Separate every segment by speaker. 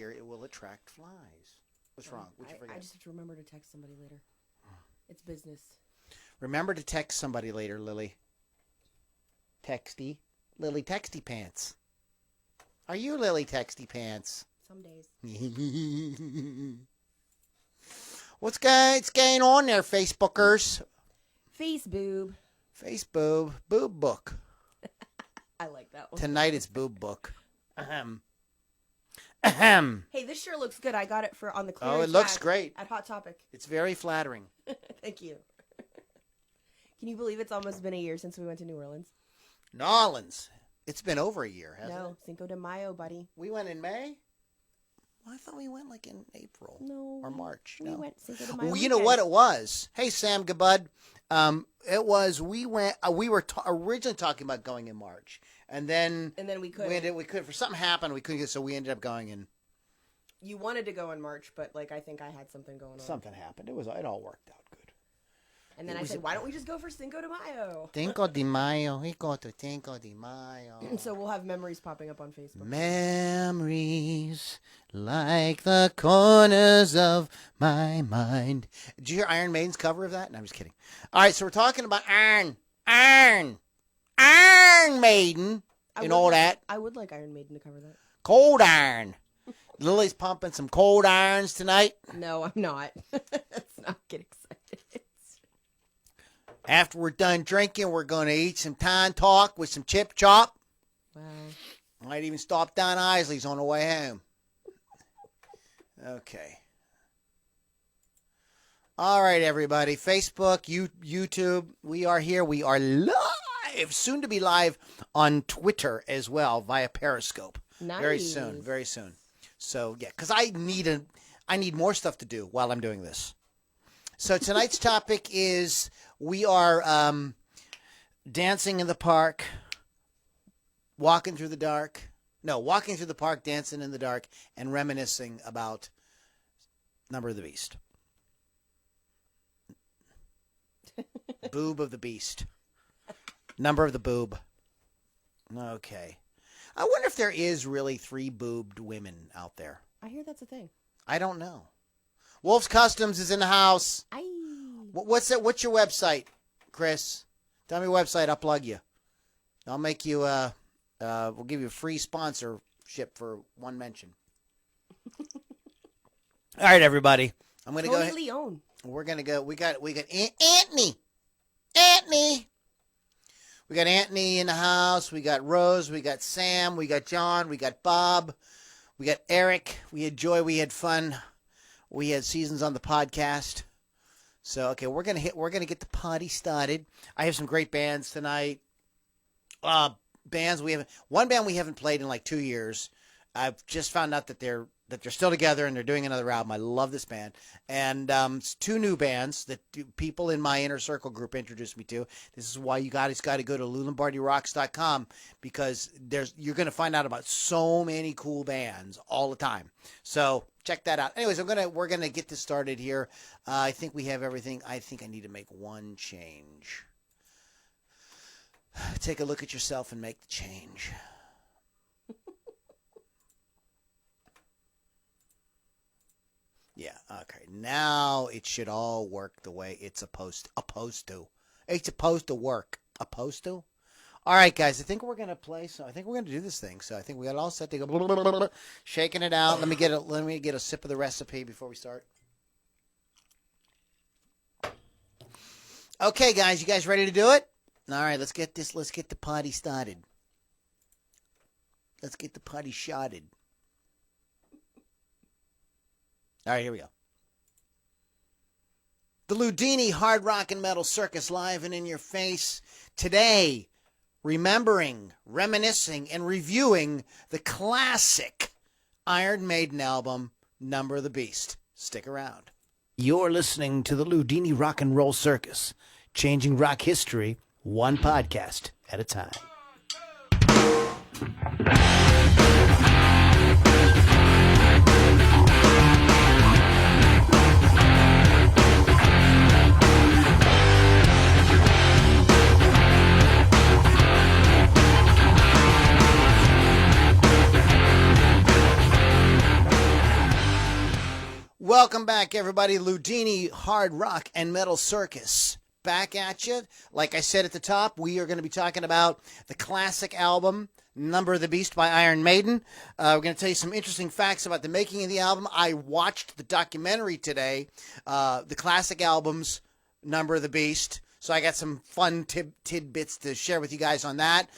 Speaker 1: here, it will attract flies. What's wrong? What'd you forget?
Speaker 2: I just have to remember to text somebody later. It's business.
Speaker 1: Remember to text somebody later, Lily. Texty. Lily Texty Pants. Are you Lily Texty Pants?
Speaker 2: Some days.
Speaker 1: What's going on there, Facebookers?
Speaker 2: Face boob.
Speaker 1: Face boob. Boob book.
Speaker 2: I like that one.
Speaker 1: Tonight it's boob book. Ahem.
Speaker 2: Hey, this sure looks good. I got it on the clearance.
Speaker 1: Oh, it looks
Speaker 2: rack
Speaker 1: great.
Speaker 2: at Hot Topic.
Speaker 1: It's very flattering.
Speaker 2: Thank you. Can you believe it's almost been a year since we went to New Orleans?
Speaker 1: New Orleans. It's been over a year, hasn't it?
Speaker 2: No, Cinco de Mayo, buddy.
Speaker 1: We went in May? Well, I thought we went like in April.
Speaker 2: No.
Speaker 1: Or March.
Speaker 2: We went Cinco de Mayo.
Speaker 1: Well, you know what it was? Hey, Sam Gabud. It was, we were originally talking about going in March. And then
Speaker 2: we couldn't.
Speaker 1: We could, for something happened, we couldn't get, so we ended up going in.
Speaker 2: You wanted to go in March, but like I think I had something going on.
Speaker 1: Something happened. It all worked out good.
Speaker 2: And then I said, why don't we just go for Cinco de Mayo?
Speaker 1: Cinco de Mayo. We go to Cinco de Mayo.
Speaker 2: So we'll have memories popping up on Facebook.
Speaker 1: Memories like the corners of my mind. Did you hear Iron Maiden's cover of that? No, I'm just kidding. All right, so we're talking about Iron Maiden and all that.
Speaker 2: I would like Iron Maiden to cover that.
Speaker 1: Cold Iron. Lily's pumping some cold irons tonight.
Speaker 2: No, I'm not. Let's not get excited.
Speaker 1: After we're done drinking, we're going to eat some Time Talk with some Chip Chop.
Speaker 2: Wow.
Speaker 1: Might even stop down Isley's on the way home. Okay. All right, everybody. Facebook, YouTube, we are here. We are live. Soon to be live on Twitter as well via Periscope.
Speaker 2: Nice.
Speaker 1: Very soon. Very soon. So, yeah, because I need more stuff to do while I'm doing this. So tonight's topic is we are dancing in the park, walking through the park, dancing in the dark, and reminiscing about Number of the Beast. Boob of the Beast. Number of the Boob. Okay. I wonder if there is really 3 boobed women out there.
Speaker 2: I hear that's a thing.
Speaker 1: I don't know. Wolf's Customs is in the house.
Speaker 2: Aye.
Speaker 1: What's it? What's your website, Chris? Tell me your website. I'll plug you. I'll make you. We'll give you a free sponsorship for one mention. All right, everybody. I'm gonna go ahead.
Speaker 2: Leon.
Speaker 1: We're gonna go. We got Anthony. Anthony. We got Anthony in the house. We got Rose. We got Sam. We got John. We got Bob. We got Eric. We had joy. We had fun. We had seasons on the podcast. So, okay, we're gonna get the party started. I have some great bands tonight. One band we haven't played in like 2 years. I've just found out that they're still together and they're doing another album. I love this band. And it's 2 new bands that people in my inner circle group introduced me to. This is why you guys got to go to Lombardyrocks.com because you're going to find out about so many cool bands all the time. So check that out. Anyways, we're gonna get this started here. I think we have everything. I think I need to make one change. Take a look at yourself and make the change. Yeah, okay. Now it should all work the way it's supposed to. It's supposed to work. Opposed to? All right, guys. I think we're gonna play. So I think we're gonna do this thing. So I think we got it all set to go. Shaking it out. Let me get a sip of the recipe before we start. Okay, guys. You guys ready to do it? All right. Let's get the party started. Let's get the party shotted. All right, here we go. The Loudini Hard Rock and Metal Circus live and in your face. Today, remembering, reminiscing, and reviewing the classic Iron Maiden album, Number of the Beast. Stick around. You're listening to the Loudini Rock and Roll Circus, changing rock history one podcast at a time. Welcome back, everybody. Loudini Hard Rock and Metal Circus. Back at you. Like I said at the top, we are going to be talking about the classic album, Number of the Beast by Iron Maiden. We're going to tell you some interesting facts about the making of the album. I watched the documentary today, the classic albums, Number of the Beast. So I got some fun tidbits to share with you guys on that.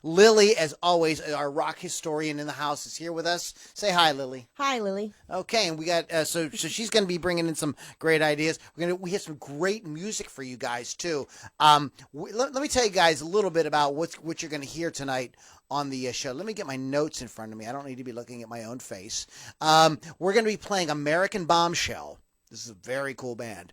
Speaker 1: Lily, as always, our rock historian in the house, is here with us. Say hi, Lily.
Speaker 2: Hi, Lily.
Speaker 1: Okay, and we got so she's going to be bringing in some great ideas. We have some great music for you guys too. Let me tell you guys a little bit about what you're going to hear tonight on the show. Let me get my notes in front of me. I don't need to be looking at my own face. We're going to be playing American Bombshell. This is a very cool band.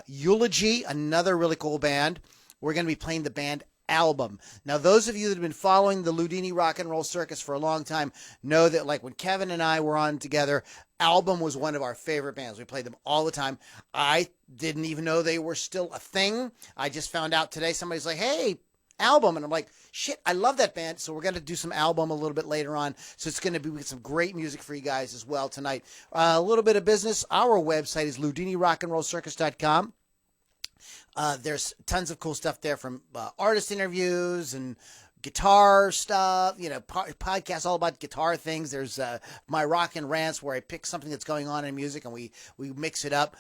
Speaker 1: Eulogy, another really cool band. We're going to be playing the band Album. Now, those of you that have been following the Loudini Rock and Roll Circus for a long time know that, like, when Kevin and I were on together, Album was one of our favorite bands. We played them all the time. I didn't even know they were still a thing. I just found out today. Somebody's like, hey, Album. And I'm like, shit, I love that band. So we're going to do some Album a little bit later on. So it's going to be some great music for you guys as well tonight. A little bit of business. Our website is LoudiniRockandRollCircus.com. There's tons of cool stuff there, from artist interviews and guitar stuff, podcasts all about guitar things. There's my Rock and Rants, where I pick something that's going on in music and we mix it up.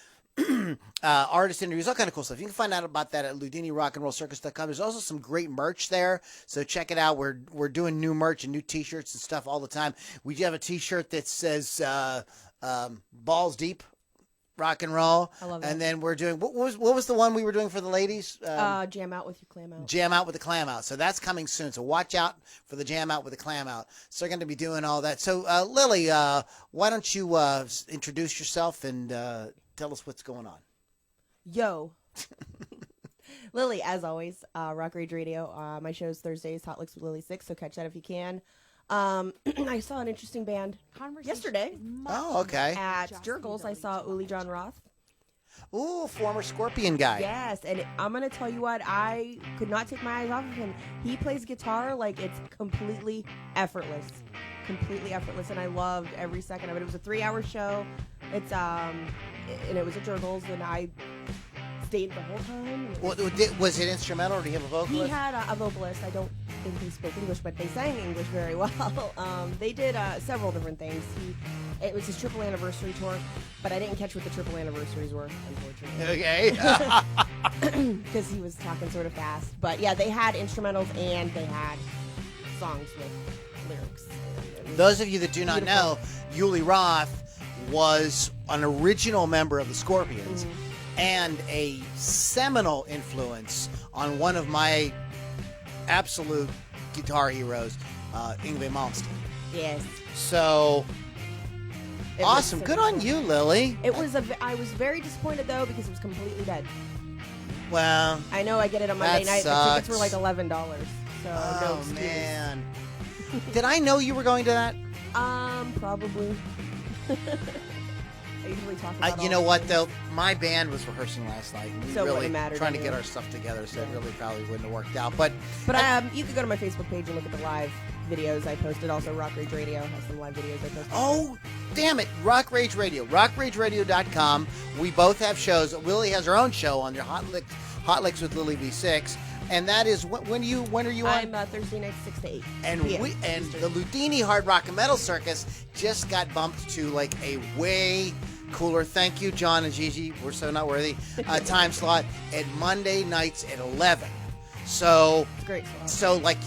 Speaker 1: Artist interviews, all kind of cool stuff. You can find out about that at LoudiniRockandRollCircus.com. There's also some great merch there, so check it out. We're doing new merch and new T-shirts and stuff all the time. We do have a T-shirt that says "Balls Deep Rock and Roll."
Speaker 2: I love that.
Speaker 1: And then we're doing what was the one we were doing for the ladies?
Speaker 2: Jam out with your clam out.
Speaker 1: Jam out with the clam out. So that's coming soon. So watch out for the jam out with the clam out. So they're going to be doing all that. So Lily, why don't you introduce yourself and tell us what's going on?
Speaker 2: Yo. Lily, as always, Rock Rage Radio. My show's Thursdays, Hot Licks with Lily 6, so catch that if you can. I saw an interesting band yesterday.
Speaker 1: Oh, okay.
Speaker 2: At Jurgles, I saw Roth.
Speaker 1: Ooh, former Scorpion guy.
Speaker 2: Yes, and I'm going to tell you what, I could not take my eyes off of him. He plays guitar like it's completely effortless. And I loved every second of it. It was a 3-hour show. It's and it was at Jurgles, and I stayed the whole time.
Speaker 1: Was it instrumental, or did he have a vocalist?
Speaker 2: He had a vocalist. I don't think he spoke English, but they sang English very well. They did several different things. It was his triple anniversary tour, but I didn't catch what the triple anniversaries were, unfortunately.
Speaker 1: Okay.
Speaker 2: Because he was talking sort of fast. But yeah, they had instrumentals and they had songs with lyrics.
Speaker 1: Those of you that do not know, Willie Roth was an original member of the Scorpions and a seminal influence on one of my absolute guitar heroes, Yngwie Malmsteen.
Speaker 2: Yes.
Speaker 1: So awesome. Good on you, Lily.
Speaker 2: I was very disappointed, though, because it was completely dead.
Speaker 1: Well,
Speaker 2: I know I get it on Monday night.
Speaker 1: sucks.
Speaker 2: The tickets were like $11. So
Speaker 1: oh, man. Did I know you were going to that?
Speaker 2: Probably. I usually talk about
Speaker 1: you know what, though? My band was rehearsing last night. And we
Speaker 2: So it
Speaker 1: really
Speaker 2: wouldn't matter
Speaker 1: trying to
Speaker 2: to
Speaker 1: get
Speaker 2: you.
Speaker 1: our stuff together, so it really probably wouldn't have worked out. But
Speaker 2: you could go to my Facebook page and look at the live videos I posted. Also, Rock Rage Radio has some live videos I posted.
Speaker 1: oh, damn it. Rock Rage Radio. RockRageRadio.com. We both have shows. Willie has her own show on their Hot Licks with Lily V6. And that is, when are you on?
Speaker 2: I'm Thursday night, 6 to 8
Speaker 1: And
Speaker 2: PM.
Speaker 1: the Loudini Hard Rock and Metal Circus just got bumped to like a way cooler, thank you, John and Gigi, we're so not worthy, time slot at Monday nights at 11. So
Speaker 2: It's great slot.
Speaker 1: so like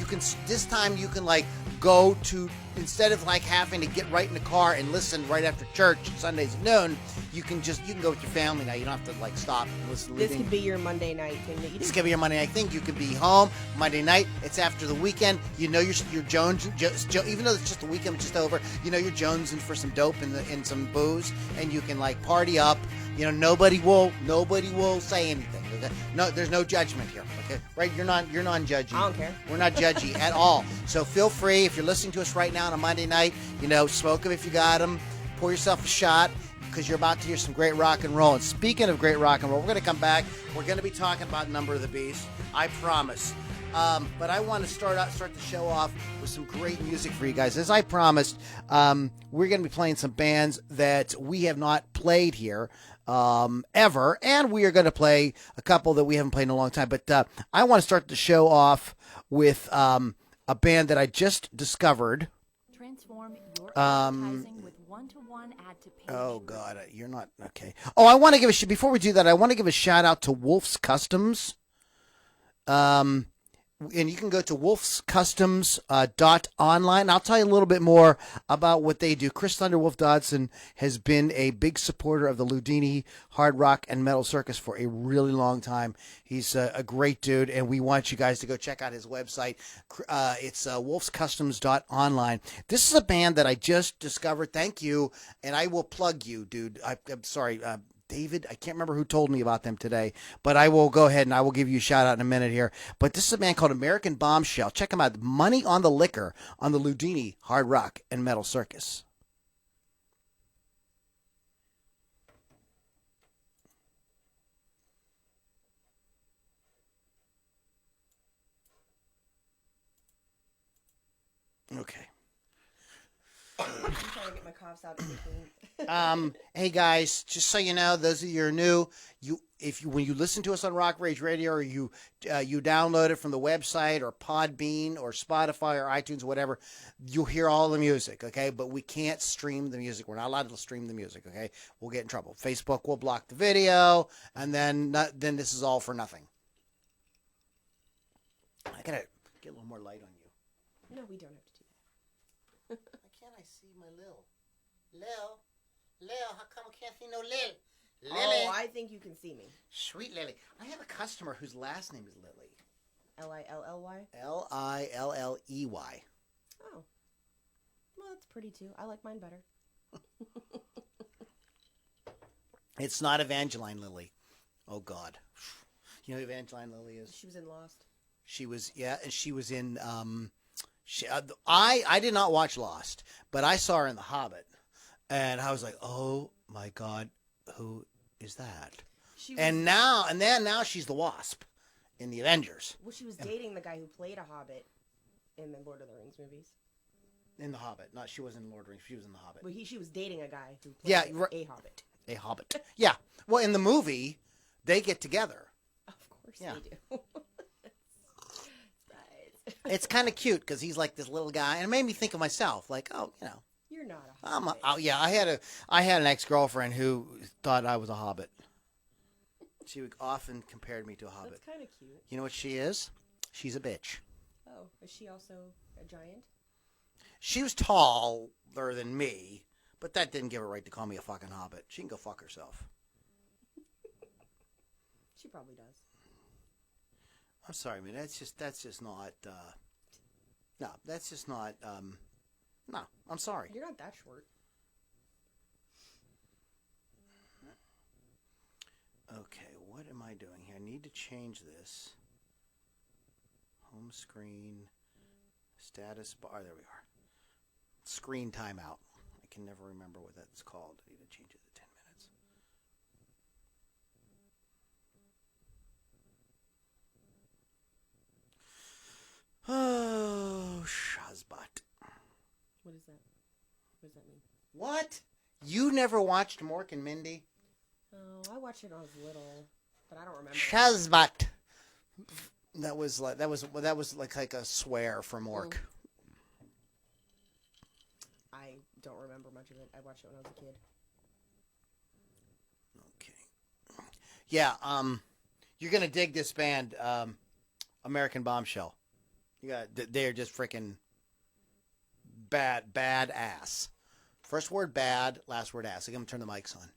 Speaker 1: this time you can like go to, instead of like having to get right in the car and listen right after church Sundays at noon, you can go with your family now. You don't have to like stop and listen to
Speaker 2: This
Speaker 1: Loudini.
Speaker 2: could be your Monday night thing that you do.
Speaker 1: This could be your Monday night thing. You could be home Monday night. It's after the weekend. You know you're Jones. Even though it's just the weekend, it's just over. You know you're jonesing for some dope and some booze, and you can like party up. You know nobody will say anything. Okay? No, there's no judgment here. Okay, right? You're non-judgy.
Speaker 2: I don't care.
Speaker 1: We're not judgy at all. So feel free, if you're listening to us right now on a Monday night, smoke them if you got them. Pour yourself a shot, because you're about to hear some great rock and roll. And speaking of great rock and roll, we're going to come back. We're going to be talking about Number of the Beast. I promise. But I want to start the show off with some great music for you guys. As I promised, we're going to be playing some bands that we have not played here ever, and we are going to play a couple that we haven't played in a long time. But I want to start the show off with a band that I just discovered.
Speaker 3: Transform your advertising with one-to-one ad-to-page.
Speaker 1: Oh God, you're not okay. Oh, I want to give before we do that, I want to give a shout out to Wolf's Customs. And you can go to wolfscustoms.online. I'll tell you a little bit more about what they do. Chris Thunderwolf Dodson has been a big supporter of the Loudini Hard Rock and Metal Circus for a really long time. He's a great dude, and we want you guys to go check out his website. It's wolfscustoms.online. This is a band that I just discovered. Thank you, and I will plug you, dude. I'm sorry, David, I can't remember who told me about them today, but I will go ahead and I will give you a shout out in a minute here. But this is a band called American Bombshell. Check them out. Money on the Liquor on the Loudini Hard Rock and Metal Circus. Okay.
Speaker 2: I'm trying to get my coughs out.
Speaker 1: Hey guys, just so you know, those of you who are new, when you listen to us on Rock Rage Radio, or you download it from the website or Podbean or Spotify or iTunes or whatever, you'll hear all the music, okay? But we can't stream the music. We're not allowed to stream the music, okay? We'll get in trouble. Facebook will block the video, and then this is all for nothing. I gotta get a little more light on you.
Speaker 2: No, we don't have to do that.
Speaker 1: Why can't I see my Lil? Lil, how come I can't see no Lil? Lily.
Speaker 2: Oh, I think you can see me.
Speaker 1: Sweet Lily. I have a customer whose last name is Lily.
Speaker 2: Lilly?
Speaker 1: Lilley.
Speaker 2: Oh. Well, that's pretty too. I like mine better.
Speaker 1: It's not Evangeline Lilly. Oh, God. You know who Evangeline Lilly is?
Speaker 2: She was in Lost.
Speaker 1: She was, yeah, and she was in, I did not watch Lost, but I saw her in The Hobbit. And I was like, oh, my God, who is that? Now she's the Wasp in the Avengers.
Speaker 2: Well, she was dating the guy who played a Hobbit in the Lord of the Rings movies.
Speaker 1: In The Hobbit. No, she wasn't in Lord of the Rings. She was in The Hobbit.
Speaker 2: Well, she was dating a guy who played a Hobbit.
Speaker 1: A Hobbit. Yeah. Well, in the movie, they get together.
Speaker 2: Of course they do.
Speaker 1: It's kind of cute because he's like this little guy, and it made me think of myself. Like, oh, you know,
Speaker 2: you're not a hobbit.
Speaker 1: Yeah, I had an ex-girlfriend who thought I was a hobbit. She often compared me to a hobbit.
Speaker 2: That's kind of cute.
Speaker 1: You know what she is? She's a bitch.
Speaker 2: Oh, is she also a giant?
Speaker 1: She was taller than me, but that didn't give her right to call me a fucking hobbit. She can go fuck herself.
Speaker 2: She probably does.
Speaker 1: I'm sorry, man. That's just not. No, that's just not. No, I'm sorry.
Speaker 2: You're not that short.
Speaker 1: Okay, what am I doing here? I need to change this. Home screen, status bar. There we are. Screen timeout. I can never remember what that's called. I need to change it to 10 minutes. Oh, Shazbot.
Speaker 2: What is that? What does that mean?
Speaker 1: What? You never watched Mork and Mindy?
Speaker 2: Oh, I watched it when I was little, but I don't remember.
Speaker 1: Shazbot. That was like a swear for Mork.
Speaker 2: I don't remember much of it. I watched it when I was a kid.
Speaker 1: Okay. Yeah, you're gonna dig this band, American Bombshell. They're just freaking badass. First word bad, last word ass. I'm gonna turn the mics on.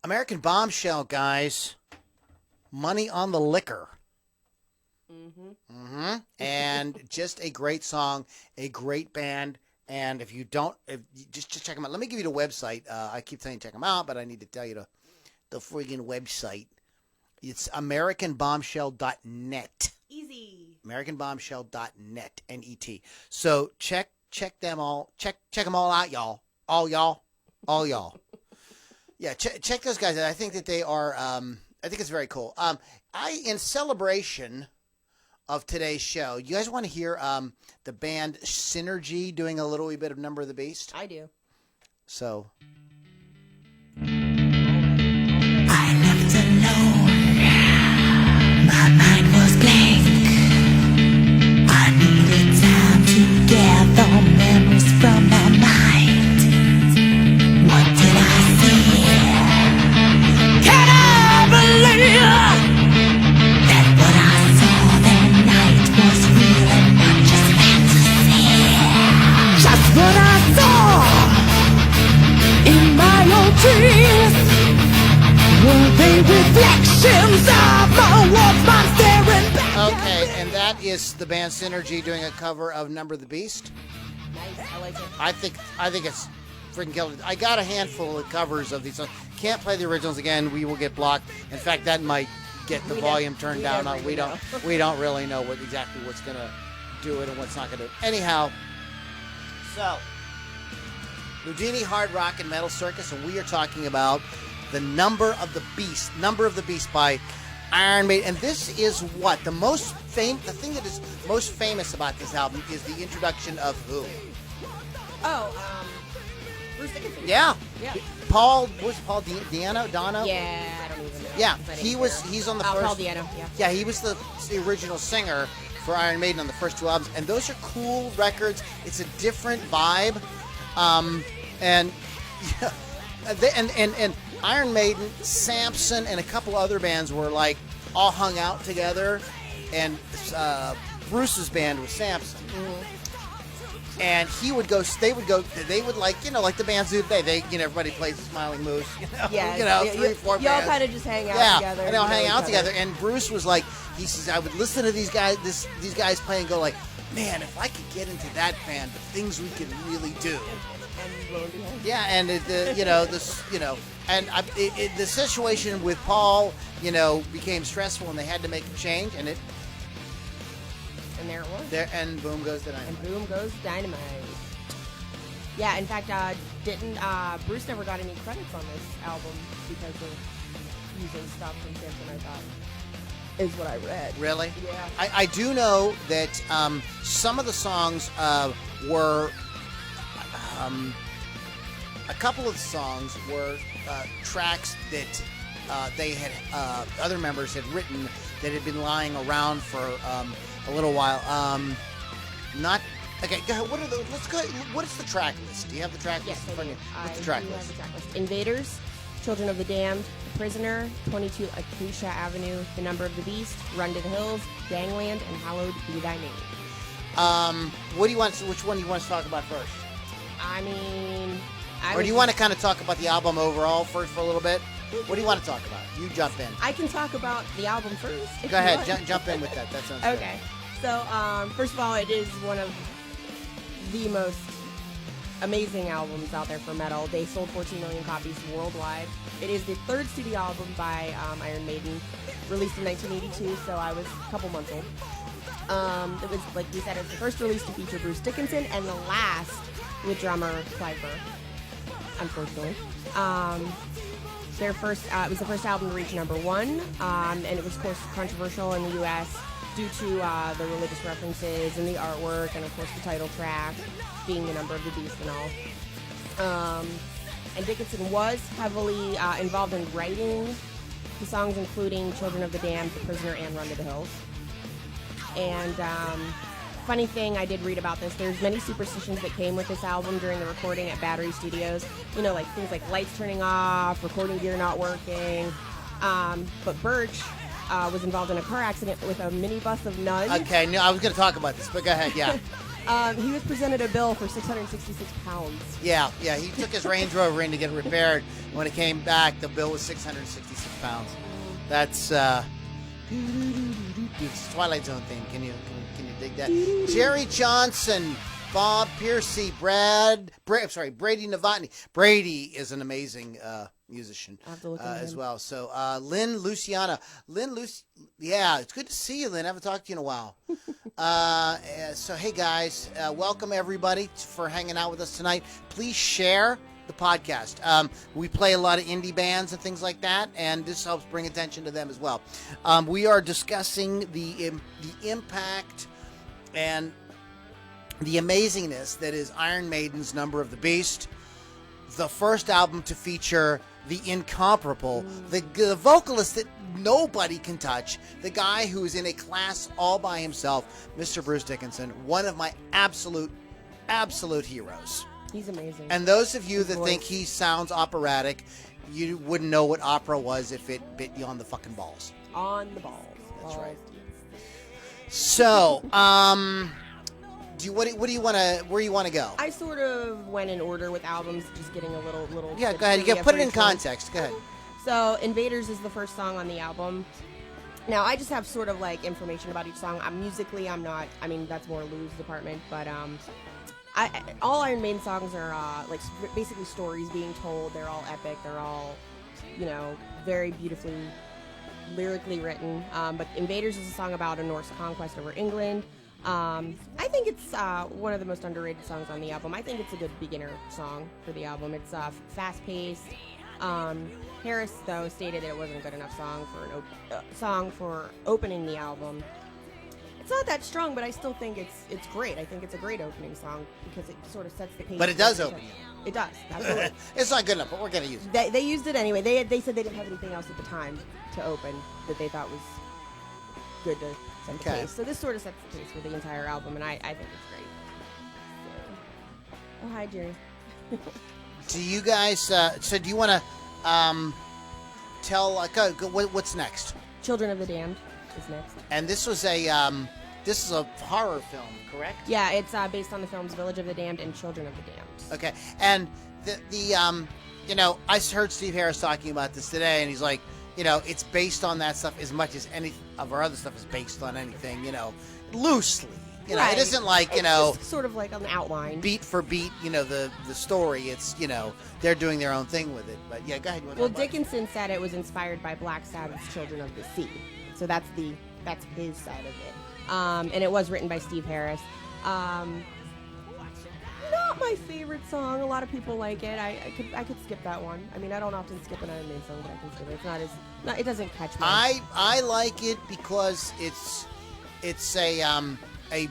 Speaker 1: American Bombshell, guys. Money on the Liquor. And just a great song, a great band. And if you don't, just check them out. Let me give you the website. I keep telling you to check them out, but I need to tell you the friggin' website. It's AmericanBombshell.net.
Speaker 2: Easy.
Speaker 1: AmericanBombshell.net, N-E-T. So check them all. Check them all out, y'all. All y'all. Yeah, check those guys out. I think that they are. I think it's very cool. In celebration of today's show, you guys want to hear the band Synergy doing a little wee bit of Number of the Beast?
Speaker 2: I do.
Speaker 1: So.
Speaker 4: I left alone. My mind was blank. I needed time to gather memories from my mind. What did I see? Can I believe that what I saw that night was real and not just fantasy? Just what I saw in my old dreams. Were they reflections of a woman staring back?
Speaker 1: Okay, and that is the band Synergy doing a cover of Number of the Beast.
Speaker 2: Nice. I like it.
Speaker 1: I think it's freaking killer. I got a handful of covers of these songs. Can't play the originals again. We will get blocked. In fact, that might get the volume turned down. We don't really know exactly what's gonna do it and what's not gonna do it. Anyhow, so Loudini Hard Rock and Metal Circus, and we are talking about the Number of the Beast by Iron Maiden. And this is what the thing that is most famous about this album is the introduction of who?
Speaker 2: Bruce Dickinson.
Speaker 1: Yeah.
Speaker 2: Yeah.
Speaker 1: Paul Dano?
Speaker 2: Yeah, I don't even know.
Speaker 1: Yeah,
Speaker 2: I didn't
Speaker 1: he's on the
Speaker 2: care.
Speaker 1: first.
Speaker 2: Paul Diano, yeah.
Speaker 1: Yeah, he was the original singer for Iron Maiden on the first two albums, and those are cool records. It's a different vibe, and and Iron Maiden, Samson, and a couple other bands were like all hung out together, and Bruce's band was Samson.
Speaker 2: Mm-hmm.
Speaker 1: And they would like the bands do today. Everybody plays Smiling Moose,
Speaker 2: Yeah,
Speaker 1: 3, 4 bands.
Speaker 2: Y'all kind of just hang out together.
Speaker 1: And they'll hang out
Speaker 2: each other.
Speaker 1: together. And Bruce was like, he says, I would listen to these guys play and go like, man, if I could get into that band, the things we could really do.
Speaker 2: And lo and behold.
Speaker 1: Yeah, and the situation with Paul, became stressful, and they had to make a change, and
Speaker 2: there it was.
Speaker 1: and boom goes Dynamite.
Speaker 2: And boom goes Dynamite. Yeah, in fact, didn't Bruce never got any credits on this album because of using stuff from Samson, I thought, is what I read.
Speaker 1: Really?
Speaker 2: Yeah.
Speaker 1: I do know that some of the songs were a couple of the songs were tracks that they had other members had written that had been lying around for a little while. Okay. Go ahead. Let's go. What is the track list? Do you have the track
Speaker 2: Yes,
Speaker 1: list in
Speaker 2: I
Speaker 1: front
Speaker 2: do.
Speaker 1: of you? What's the
Speaker 2: I
Speaker 1: track
Speaker 2: do
Speaker 1: list?
Speaker 2: have the track list. Invaders, Children of the Damned, Prisoner, 22 Acacia Avenue, The Number of the Beast, Run to the Hills, Gangland, and Hallowed Be Thy Name.
Speaker 1: What do you want? Which one do you want to talk about first?
Speaker 2: I mean,
Speaker 1: Or do you want to kind of talk about the album overall first for a little bit? What do you want to talk about? You jump in.
Speaker 2: I can talk about the album first. if
Speaker 1: Go
Speaker 2: you
Speaker 1: ahead.
Speaker 2: want.
Speaker 1: Jump in with that. That sounds good.
Speaker 2: Okay. So, first of all, it is one of the most amazing albums out there for metal. They sold 14 million copies worldwide. It is the third studio album by Iron Maiden, released in 1982, so I was a couple months old. It was, like we said, it's the first release to feature Bruce Dickinson and the last with drummer Clive Burr, unfortunately. It was the first album to reach #1, and it was, of course, controversial in the U.S. due to the religious references and the artwork, and of course the title track being The Number of the Beast and all. And Dickinson was heavily involved in writing the songs, including Children of the Damned, The Prisoner, and Run to the Hills. And funny thing, I did read about this. There's many superstitions that came with this album during the recording at Battery Studios. Like things like lights turning off, recording gear not working. But Birch was involved in a car accident with a minibus of nuns.
Speaker 1: Okay, no, I was going to talk about this, but go ahead, yeah.
Speaker 2: He was presented a bill for 666 pounds.
Speaker 1: Yeah, he took his Range Rover in to get it repaired. When it came back, the bill was 666 pounds. That's, it's Twilight Zone theme. Can you dig that? Jerry Johnson Bob Piercy, Brady Novotny. Brady is an amazing musician
Speaker 2: I'll have to look into
Speaker 1: as
Speaker 2: him.
Speaker 1: well. So Lynn Luciana. Yeah, it's good to see you, Lynn. I haven't talked to you in a while. So, hey, guys, welcome everybody for hanging out with us tonight. Please share the podcast. We play a lot of indie bands and things like that, and this helps bring attention to them as well. We are discussing the impact and the amazingness that is Iron Maiden's Number of the Beast, the first album to feature the incomparable, the vocalist that nobody can touch, the guy who is in a class all by himself, Mr. Bruce Dickinson, one of my absolute heroes.
Speaker 2: He's amazing.
Speaker 1: And those of you
Speaker 2: His
Speaker 1: that
Speaker 2: voice.
Speaker 1: think he sounds operatic, you wouldn't know what opera was if it bit you on the fucking balls.
Speaker 2: On the balls.
Speaker 1: That's
Speaker 2: Balls.
Speaker 1: right. So, where do you want to go?
Speaker 2: I sort of went in order with albums, just getting a little.
Speaker 1: Yeah,
Speaker 2: bit
Speaker 1: go ahead. You
Speaker 2: trivia
Speaker 1: can put
Speaker 2: for
Speaker 1: it in
Speaker 2: each one.
Speaker 1: context. Go ahead.
Speaker 2: So, Invaders is the first song on the album. Now, I just have sort of like information about each song. Musically, I'm not. I mean, that's more Lou's department. But all Iron Maiden songs are like basically stories being told. They're all epic. They're all, very beautifully lyrically written. But Invaders is a song about a Norse conquest over England. I think it's one of the most underrated songs on the album. I think it's a good beginner song for the album. It's fast-paced. Harris, though, stated that it wasn't a good enough song for opening the album. It's not that strong, but I still think it's great. I think it's a great opening song because it sort of sets the pace.
Speaker 1: But it does open.
Speaker 2: It does. Absolutely.
Speaker 1: It's not good enough, but we're going to use it.
Speaker 2: They used it anyway. They said they didn't have anything else at the time to open that they thought was good to set the
Speaker 1: Okay.
Speaker 2: pace. So this sort of sets the pace for the entire album, and I think it's great. So. Oh, hi, Jerry.
Speaker 1: Do you guys? So do you want to tell? What's next?
Speaker 2: Children of the Damned is next.
Speaker 1: And this was a horror film, correct?
Speaker 2: Yeah, it's based on the films Village of the Damned and Children of the Damned.
Speaker 1: Okay. And I heard Steve Harris talking about this today, and he's like, it's based on that stuff as much as any of our other stuff is based on anything, loosely.
Speaker 2: Right.
Speaker 1: It isn't like,
Speaker 2: It's just sort of like on the outline.
Speaker 1: beat for beat, the story. It's, they're doing their own thing with it. But yeah, go ahead.
Speaker 2: Well, Dickinson said it was inspired by Black Sabbath's Children of the Sea. So that's his side of it. And it was written by Steve Harris. Not my favorite song. A lot of people like it. I could skip that one. I mean, I don't often skip an Iron Maiden song, but I can skip it. It's not as it doesn't catch me.
Speaker 1: I like it because it's a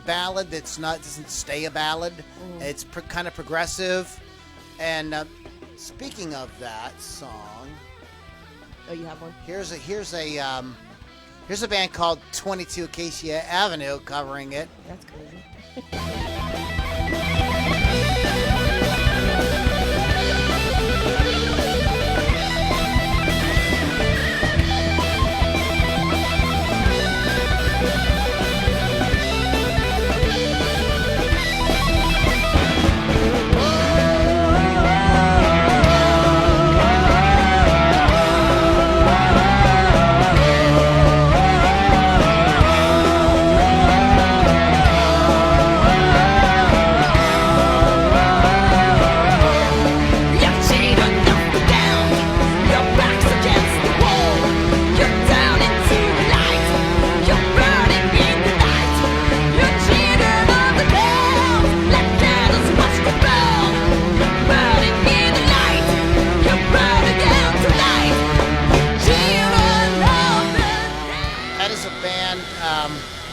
Speaker 1: ballad doesn't stay a ballad. It's kind of progressive. And speaking of that song,
Speaker 2: Oh, you have one?
Speaker 1: here's a band called 22 Acacia Avenue covering it.
Speaker 2: That's crazy.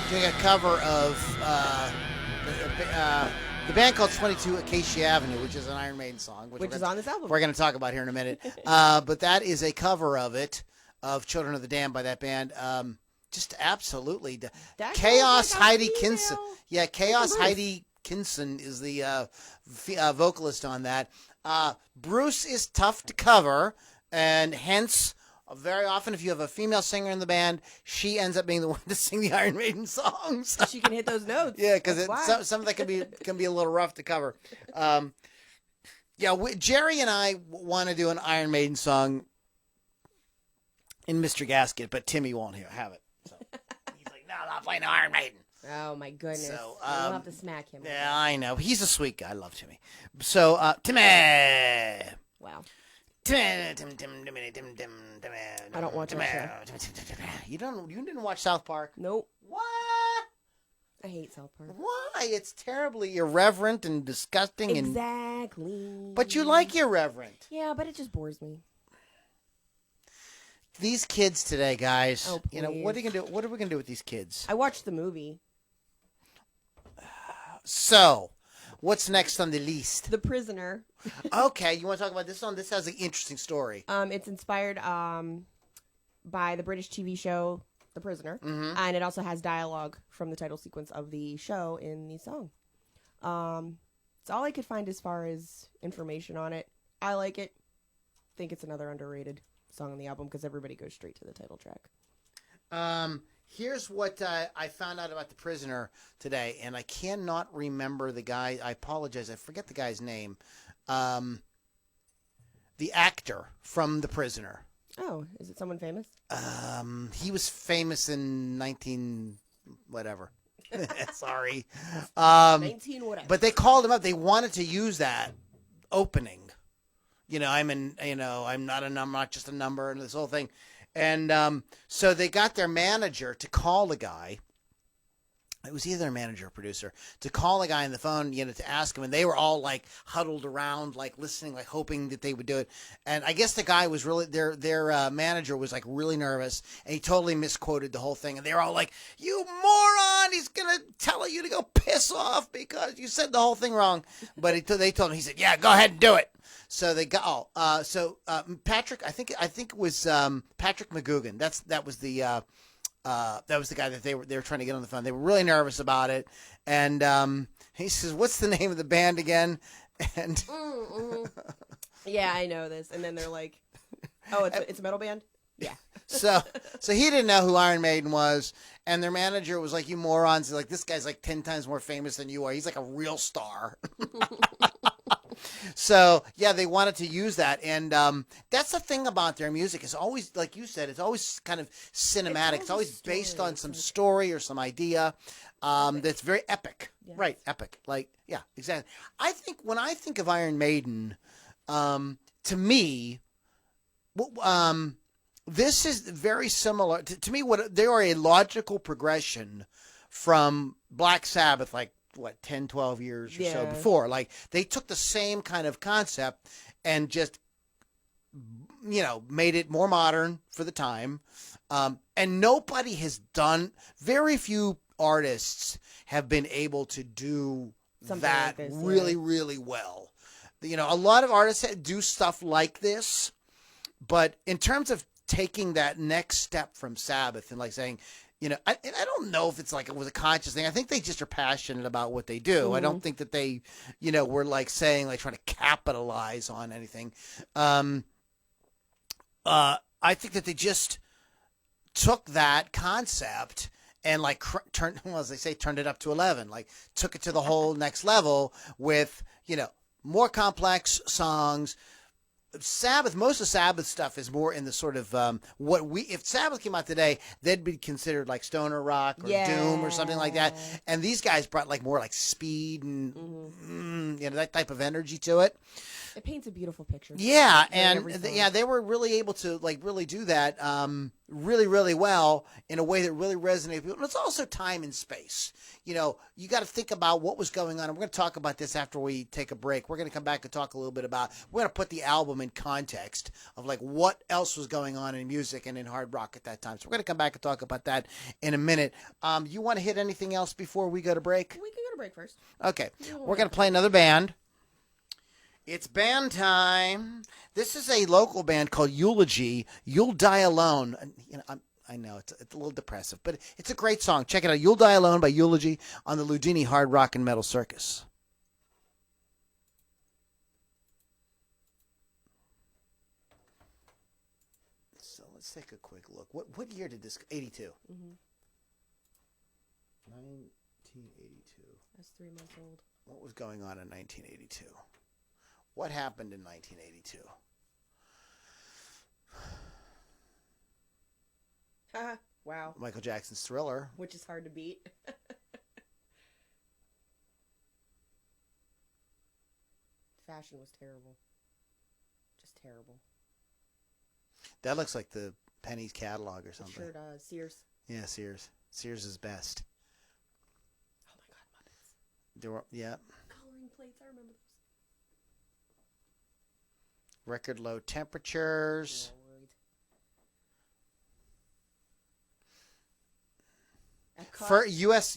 Speaker 1: Doing a cover of the band called 22 Acacia Avenue, which is an Iron Maiden song,
Speaker 2: Which is on this album.
Speaker 1: We're going to talk about here in a minute. But that is a cover of it, of Children of the Damned by that band. Just absolutely.
Speaker 2: That
Speaker 1: Chaos
Speaker 2: sounds like a
Speaker 1: Heidi
Speaker 2: female.
Speaker 1: Kinson. Yeah, Chaos
Speaker 2: Bruce.
Speaker 1: Heidi Kinson is the vocalist on that. Bruce is tough to cover, and hence, very often, if you have a female singer in the band, she ends up being the one to sing the Iron Maiden songs.
Speaker 2: She can hit those notes.
Speaker 1: Yeah, because some of that can be a little rough to cover. Jerry and I want to do an Iron Maiden song in Mr. Gasket, but Timmy won't have it. So he's like, no, I'm not playing Iron Maiden.
Speaker 2: Oh my goodness!
Speaker 1: So,
Speaker 2: We'll have to smack him.
Speaker 1: Yeah, I know. He's a sweet guy. I love Timmy. So, Timmy.
Speaker 2: Wow.
Speaker 1: I
Speaker 2: don't watch that
Speaker 1: You didn't watch South Park?
Speaker 2: Nope.
Speaker 1: What?
Speaker 2: I hate South Park.
Speaker 1: Why? It's terribly irreverent and disgusting.
Speaker 2: Exactly.
Speaker 1: But you like irreverent.
Speaker 2: Yeah, but it just bores me.
Speaker 1: These kids today, guys.
Speaker 2: Oh,
Speaker 1: what are you gonna do? What are we gonna do with these kids?
Speaker 2: I watched the movie.
Speaker 1: So, what's next on the list?
Speaker 2: The Prisoner.
Speaker 1: Okay, you want to talk about this one? This has an interesting story.
Speaker 2: It's inspired by the British TV show The Prisoner, and it also has dialogue from the title sequence of the show in the song. It's all I could find as far as information on it. I like it. Think it's another underrated song on the album because everybody goes straight to the title track.
Speaker 1: Here's what I found out about The Prisoner today, and I cannot remember the guy. I apologize. I forget the guy's name. The actor from The Prisoner.
Speaker 2: Oh, is it someone famous?
Speaker 1: He was famous in 19 whatever. Sorry.
Speaker 2: 19 whatever.
Speaker 1: But they called him up. They wanted to use that opening. I'm not a number, not just a number, and this whole thing. And so they got their manager to call the guy. It was either a manager or producer to call the guy on the phone, to ask him. And they were all like huddled around, like listening, like hoping that they would do it. And I guess the guy was really, their manager was like really nervous, and he totally misquoted the whole thing. And they were all like, "You moron! He's gonna tell you to go piss off because you said the whole thing wrong." But they told him, he said, "Yeah, go ahead and do it." So they got Patrick. I think it was Patrick McGugan. That was the guy that they were trying to get on the phone. They were really nervous about it, and he says, "What's the name of the band again?" And
Speaker 2: yeah, I know this. And then they're like, "Oh, it's a metal band." Yeah.
Speaker 1: So he didn't know who Iron Maiden was, and their manager was like, "You morons! Like, this guy's like 10 times more famous than you are. He's like a real star." So, yeah, they wanted to use that. And that's the thing about their music. It's always, like you said, it's always kind of cinematic. It's always based on some story or some idea that's very epic. Yes. Right, epic. Like, yeah, exactly. I think when I think of Iron Maiden, to me, this is very similar. To me, they are a logical progression from Black Sabbath, like, 10, 12 years or so before. Like, they took the same kind of concept and just, made it more modern for the time. And nobody has very few artists have been able to do something that like this, really, really well. A lot of artists do stuff like this, but in terms of taking that next step from Sabbath and like saying, I don't know if it's like it was a conscious thing. I think they just are passionate about what they do. I don't think that they, were like saying, like trying to capitalize on anything. I think that they just took that concept and like turned it up to 11, like took it to the whole next level with, more complex songs. Sabbath, most of Sabbath stuff is more in the sort of if Sabbath came out today, they'd be considered like stoner rock or doom or something like that. And these guys brought like more like speed and that type of energy to it.
Speaker 2: It paints a beautiful picture.
Speaker 1: Yeah, and they were really able to like really do that really, really well in a way that really resonated with people. And it's also time and space. You got to think about what was going on. And we're going to talk about this after we take a break. We're going to come back and talk a little bit about, we're going to put the album in context of like what else was going on in music and in hard rock at that time. So we're going to come back and talk about that in a minute. You want to hit anything else before we go to break?
Speaker 2: We can go to break first.
Speaker 1: Okay. We're going to play another band. It's band time. This is a local band called Eulogy. You'll Die Alone. I know it's a little depressive, but it's a great song. Check it out. You'll Die Alone by Eulogy on the Loudini Hard Rock and Metal Circus. So let's take a quick look. What year did this? 82. 1982.
Speaker 2: That's 3 months old.
Speaker 1: What was going on in 1982? What happened in 1982?
Speaker 2: Wow.
Speaker 1: Michael Jackson's Thriller.
Speaker 2: Which is hard to beat. fashion was terrible. Just terrible.
Speaker 1: That looks like the Penny's catalog or
Speaker 2: It
Speaker 1: something.
Speaker 2: sure does. Sears.
Speaker 1: Yeah, Sears. Sears is best.
Speaker 2: Oh my God, Muppets.
Speaker 1: There were, yeah.
Speaker 2: Coloring plates. I remember those.
Speaker 1: Record low temperatures.
Speaker 2: Lord.
Speaker 1: For U.S.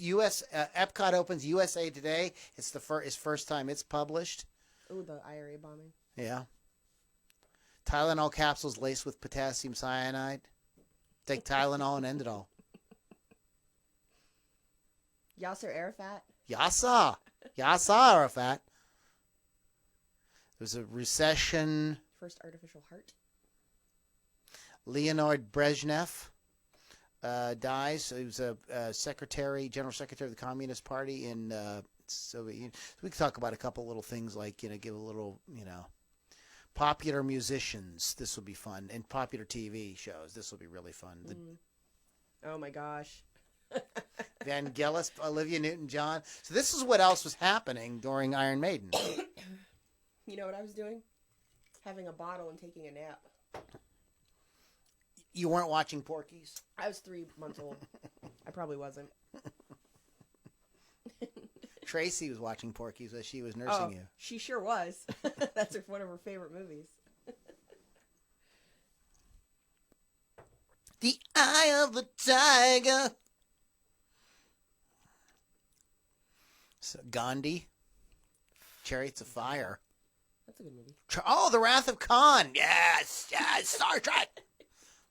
Speaker 1: Epcot opens USA Today. It's first time it's published.
Speaker 2: Oh, the IRA bombing.
Speaker 1: Yeah. Tylenol capsules laced with potassium cyanide. Take Tylenol and end it all.
Speaker 2: Yasser Arafat.
Speaker 1: Yasa Arafat. There's a recession.
Speaker 2: First artificial heart.
Speaker 1: Leonid Brezhnev dies. He was a general secretary of the Communist Party in Soviet Union. So we can talk about a couple little things like, give a little, popular musicians. This will be fun. And popular TV shows. This will be really fun.
Speaker 2: Oh my gosh.
Speaker 1: Vangelis, Olivia Newton-John. So this is what else was happening during Iron Maiden.
Speaker 2: You know what I was doing? Having a bottle and taking a nap.
Speaker 1: You weren't watching Porky's?
Speaker 2: I was 3 months old. I probably wasn't.
Speaker 1: Tracy was watching Porky's as she was nursing you.
Speaker 2: She sure was. That's one of her favorite movies.
Speaker 1: The Eye of the Tiger. So, Gandhi. Chariots of Fire.
Speaker 2: That's a good movie.
Speaker 1: The Wrath of Khan. Yes, Star Trek.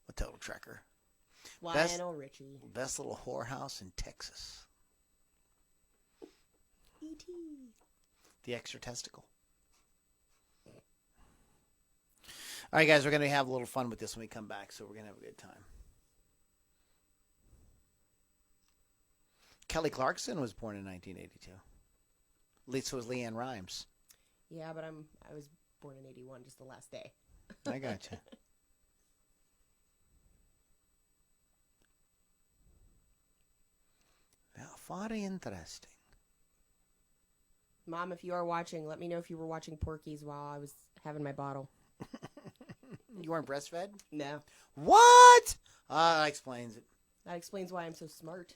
Speaker 1: A total trekker.
Speaker 2: Lionel Richie.
Speaker 1: Best little whorehouse in Texas.
Speaker 2: E.T.
Speaker 1: The Extra Testicle. All right, guys, we're going to have a little fun with this when we come back, so we're going to have a good time. Kelly Clarkson was born in 1982. At least so was Leanne Rimes.
Speaker 2: Yeah, but I was born in 81, just the last day.
Speaker 1: I gotcha. Very interesting.
Speaker 2: Mom, if you are watching, let me know if you were watching Porky's while I was having my bottle.
Speaker 1: You weren't breastfed?
Speaker 2: No.
Speaker 1: What? That explains it.
Speaker 2: That explains why I'm so smart.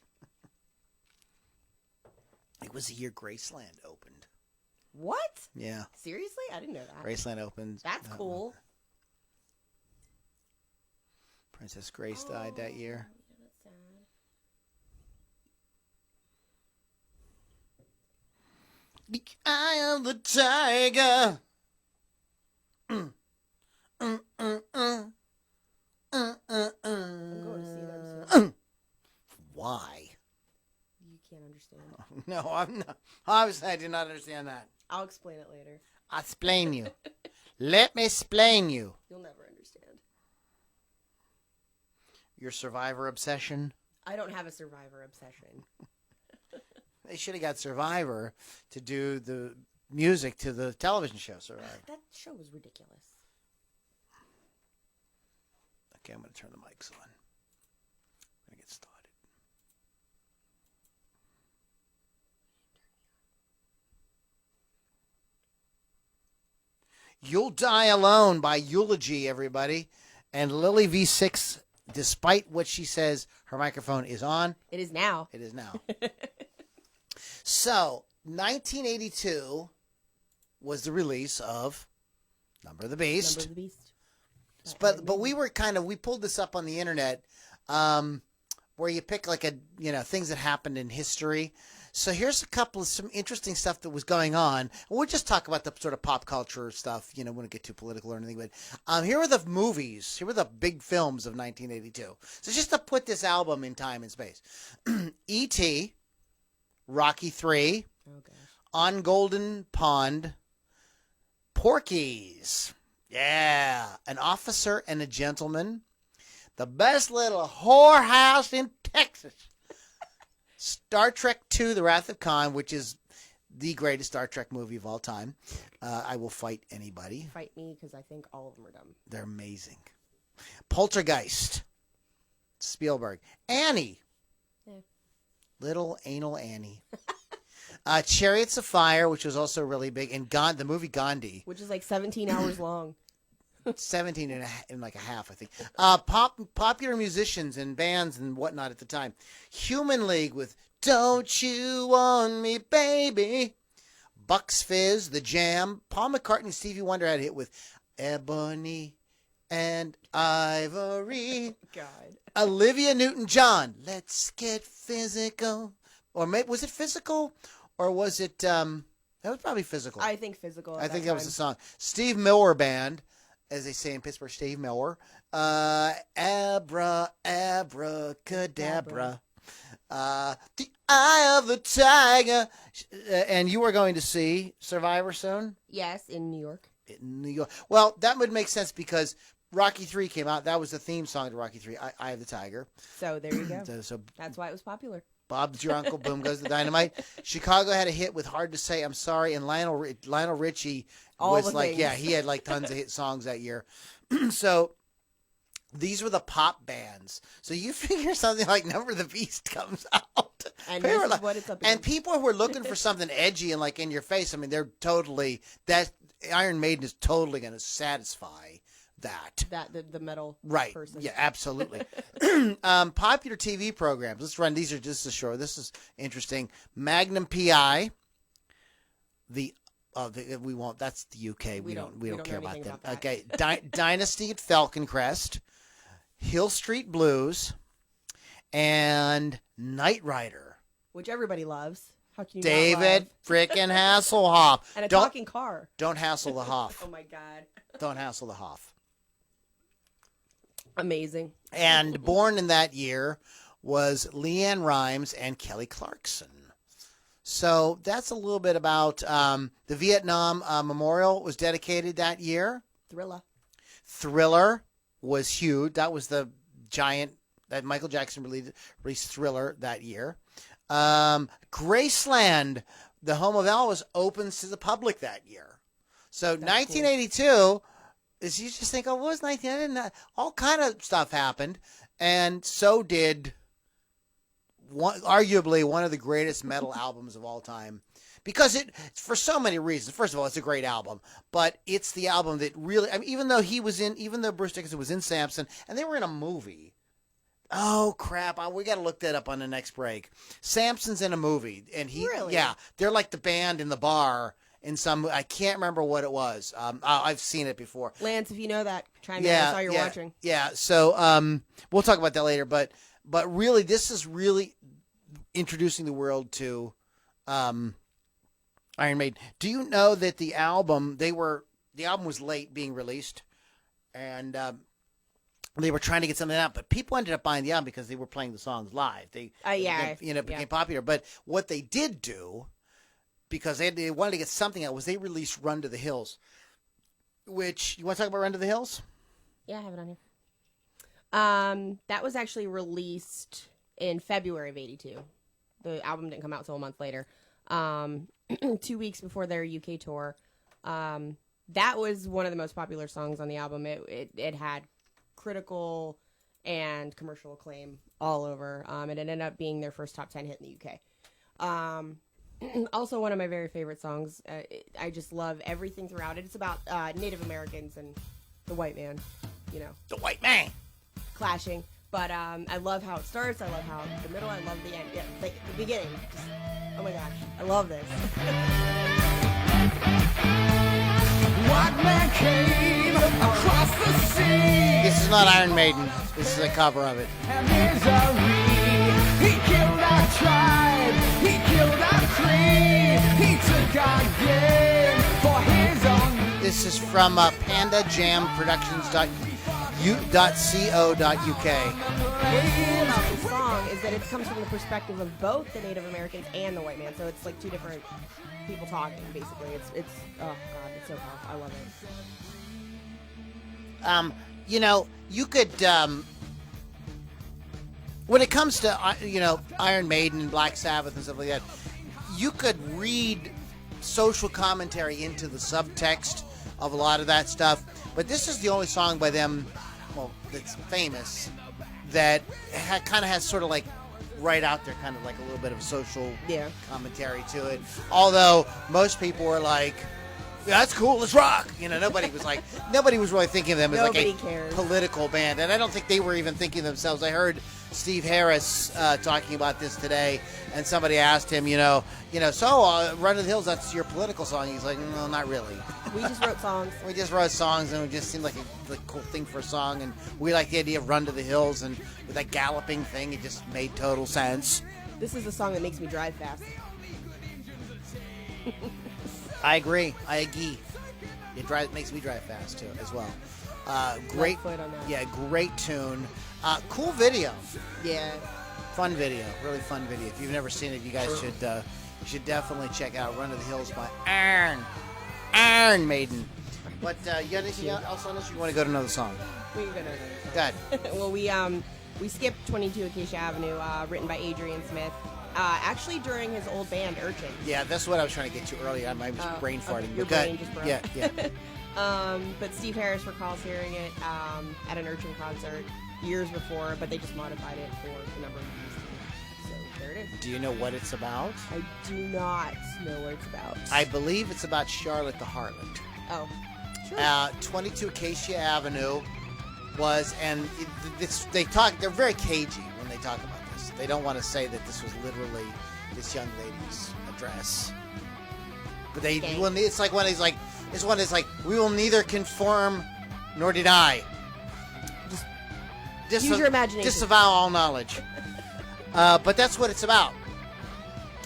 Speaker 1: It was the year Graceland opened.
Speaker 2: What?
Speaker 1: Yeah.
Speaker 2: Seriously? I didn't know that.
Speaker 1: Graceland opened.
Speaker 2: That's cool.
Speaker 1: Princess Grace died that year.
Speaker 2: Yeah, that's sad.
Speaker 1: The Eye of the Tiger.
Speaker 2: I'm going to see them soon.
Speaker 1: Why?
Speaker 2: You can't understand.
Speaker 1: No, I'm not. Obviously, I do not understand that.
Speaker 2: I'll explain it later.
Speaker 1: I'll explain you. Let me explain you.
Speaker 2: You'll never understand.
Speaker 1: Your Survivor obsession?
Speaker 2: I don't have a Survivor obsession.
Speaker 1: They should have got Survivor to do the music to the television show Survivor.
Speaker 2: That show was ridiculous.
Speaker 1: Okay, I'm going to turn the mics on. I'm going to get started. You'll Die Alone by Eulogy, everybody. And Lily V6, despite what she says, her microphone is on.
Speaker 2: It is now.
Speaker 1: It is now. So, 1982 was the release of Number of the Beast.
Speaker 2: Number of the Beast.
Speaker 1: But we pulled this up on the internet, where you pick things that happened in history. So here's some interesting stuff that was going on. We'll just talk about the sort of pop culture stuff. We won't get too political or anything, but here are the movies. Here were the big films of 1982. So just to put this album in time and space. E.T., Rocky III,
Speaker 2: Oh, gosh.
Speaker 1: On Golden Pond, Porky's. Yeah, An Officer and a Gentleman, The Best Little Whorehouse in Texas, Star Trek II, The Wrath of Khan, which is the greatest Star Trek movie of all time. I will fight anybody.
Speaker 2: Fight me, because I think all of them are dumb.
Speaker 1: They're amazing. Poltergeist, Spielberg. Annie.
Speaker 2: Yeah.
Speaker 1: Little Anal Annie. Chariots of Fire, which was also really big, and the movie Gandhi.
Speaker 2: Which is like 17 hours long.
Speaker 1: 17 and like a half, I think. Popular musicians and bands and whatnot at the time. Human League with Don't You Want Me, Baby. Bucks Fizz, The Jam. Paul McCartney and Stevie Wonder had a hit with Ebony and Ivory.
Speaker 2: God.
Speaker 1: Olivia Newton-John, Let's Get Physical. Or maybe, was it Physical? Or was it, that was probably Physical.
Speaker 2: I think Physical.
Speaker 1: I think that was the song. Steve Miller Band, as they say in Pittsburgh, Steve Miller. Abracadabra. The Eye of the Tiger. And you are going to see Survivor soon?
Speaker 2: Yes, in New York.
Speaker 1: In New York. Well, that would make sense because Rocky III came out. That was the theme song to Rocky III, Eye of the Tiger.
Speaker 2: So there you go.
Speaker 1: So
Speaker 2: That's why it was popular.
Speaker 1: Bob's Your Uncle, Boom Goes the Dynamite. Chicago had a hit with Hard to Say, I'm Sorry, and Lionel Richie was like,
Speaker 2: things.
Speaker 1: he had like tons of hit songs that year. So these were the pop bands. So you figure something like Number of the Beast comes out.
Speaker 2: And this is what it's up against.
Speaker 1: And people who are looking for something edgy and like in your face, I mean, they're totally, that Iron Maiden is totally going to satisfy that.
Speaker 2: The metal
Speaker 1: Right.
Speaker 2: person.
Speaker 1: Yeah, absolutely. Popular TV programs. Let's run. These are just a short. This is interesting. Magnum PI. We won't. That's the UK. We don't care
Speaker 2: know
Speaker 1: about
Speaker 2: anything
Speaker 1: them.
Speaker 2: about that.
Speaker 1: Okay. Dynasty at Falcon Crest. Hill Street Blues. And Knight Rider.
Speaker 2: Which everybody loves. How can you
Speaker 1: David
Speaker 2: not love?
Speaker 1: frickin' Hasselhoff.
Speaker 2: And a talking car.
Speaker 1: Don't hassle the Hoff.
Speaker 2: Oh my God.
Speaker 1: Don't hassle the Hoff.
Speaker 2: Amazing.
Speaker 1: And born in that year was Leanne Rimes and Kelly Clarkson. So that's a little bit about the Vietnam Memorial was dedicated that year. Thriller was huge. That was the giant that Michael Jackson released Thriller that year. Graceland, the home of Elvis, opens to the public that year. So 1982... is you just think, oh, what was 19? All kind of stuff happened, and so did arguably one of the greatest metal albums of all time, because for so many reasons. First of all, it's a great album, but it's the album that really, I mean, even though Bruce Dickinson was in Samson, and they were in a movie. Oh crap! We got to look that up on the next break. Samson's in a movie, and they're like the band in the bar. In some, I can't remember what it was. I've seen it before.
Speaker 2: Lance, if you know that, chime in. I saw you're watching.
Speaker 1: Yeah. So we'll talk about that later. But really, this is really introducing the world to Iron Maiden. Do you know that the album was late being released, and they were trying to get something out, but people ended up buying the album because they were playing the songs live. They became popular. But what they did do, because they wanted to get something out, was they released Run to the Hills, which, you want to talk about Run to the Hills?
Speaker 2: Yeah, I have it on here. That was actually released in February of 82. The album didn't come out till a month later. 2 weeks before their UK tour. That was one of the most popular songs on the album. It had critical and commercial acclaim all over. It ended up being their first top 10 hit in the UK. Also one of my very favorite songs. I just love everything throughout it. It's about Native Americans and the white man,
Speaker 1: The white man.
Speaker 2: clashing. But I love how it starts. I love how the middle. I love the end. Yeah, like the beginning. Just, oh my gosh, I love this.
Speaker 4: White man came across the sea.
Speaker 1: This is not Iron Maiden. This is a cover of it.
Speaker 4: And misery. He killed our tribe. He killed our creed. He took our game for his own.
Speaker 1: This is from pandajamproductions.co.uk.
Speaker 2: What's cool about this song is that it comes from the perspective of both the Native Americans and the white man. So it's like two different people talking, basically. It's oh god, it's so powerful. I love it.
Speaker 1: You could when it comes to Iron Maiden and Black Sabbath and stuff like that, you could read social commentary into the subtext of a lot of that stuff. But this is the only song by them, that's famous, that kind of has sort of like right out there, kind of like a little bit of social
Speaker 2: Yeah.
Speaker 1: commentary to it. Although most people were like, yeah, that's cool, let's rock. You know, nobody was really thinking of them as like
Speaker 2: Nobody
Speaker 1: a
Speaker 2: cares.
Speaker 1: political band. And I don't think they were even thinking of themselves. I heard Steve Harris talking about this today, and somebody asked him, so Run to the Hills, that's your political song. He's like, no, not really.
Speaker 2: We just wrote songs.
Speaker 1: We just wrote songs, and it just seemed like a cool thing for a song, and we like the idea of Run to the Hills, and with that galloping thing, it just made total sense.
Speaker 2: This is a song that makes me drive fast.
Speaker 1: I agree. It makes me drive fast too, as well. Great,
Speaker 2: Left foot on that.
Speaker 1: yeah, great tune. Cool video,
Speaker 2: Yeah.
Speaker 1: fun video, really fun video. If you've never seen it, you guys should definitely check out "Run to the Hills" by Iron Maiden. But you got anything else on this? Or you want to go to another song?
Speaker 2: We can go to another
Speaker 1: Good.
Speaker 2: song. Well, we skipped 22 Acacia Avenue, written by Adrian Smith. Actually, during his old band, Urchin.
Speaker 1: Yeah, that's what I was trying to get to earlier. I was brain farting.
Speaker 2: Your
Speaker 1: but good.
Speaker 2: brain just broke.
Speaker 1: Yeah.
Speaker 2: But Steve Harris recalls hearing it at an Urchin concert years before, but they just modified it for the number of years. So there it is.
Speaker 1: Do you know what it's about?
Speaker 2: I do not know what it's about.
Speaker 1: I believe it's about Charlotte the Harlot.
Speaker 2: Oh, sure.
Speaker 1: 22 Acacia Avenue was, and they're very cagey when they talk about this. They don't want to say that this was literally this young lady's address. But
Speaker 2: Okay.
Speaker 1: it's like one is like, we will neither conform nor deny. Just
Speaker 2: Use your imagination.
Speaker 1: Disavow all knowledge. But that's what it's about.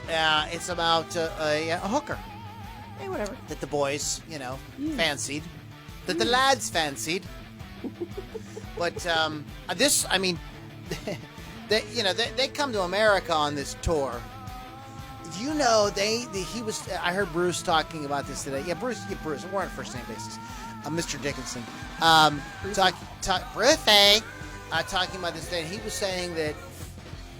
Speaker 1: It's about a hooker
Speaker 2: Hey, whatever.
Speaker 1: that the boys, fancied, that the lads fancied. But they come to America on this tour. I heard Bruce talking about this today. Yeah, Bruce. We're on a first name basis. Mr. Dickinson. Talking about this today. And he was saying that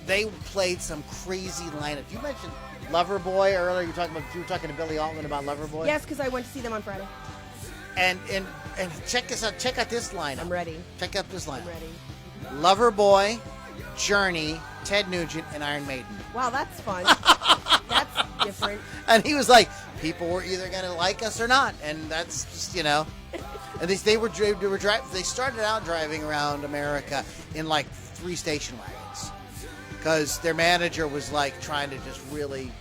Speaker 1: they played some crazy lineup. You mentioned Loverboy earlier. You were talking to Billy Altman about Loverboy.
Speaker 2: Yes, because I went to see them on Friday.
Speaker 1: And check this out. Check out this lineup.
Speaker 2: I'm ready.
Speaker 1: Check out this lineup.
Speaker 2: I'm ready.
Speaker 1: Loverboy, Journey, Ted Nugent, and Iron Maiden.
Speaker 2: Wow, that's fun. That's different.
Speaker 1: And he was like, people were either going to like us or not, and that's just And they started out driving around America in like 3 station wagons because their manager was like trying to just really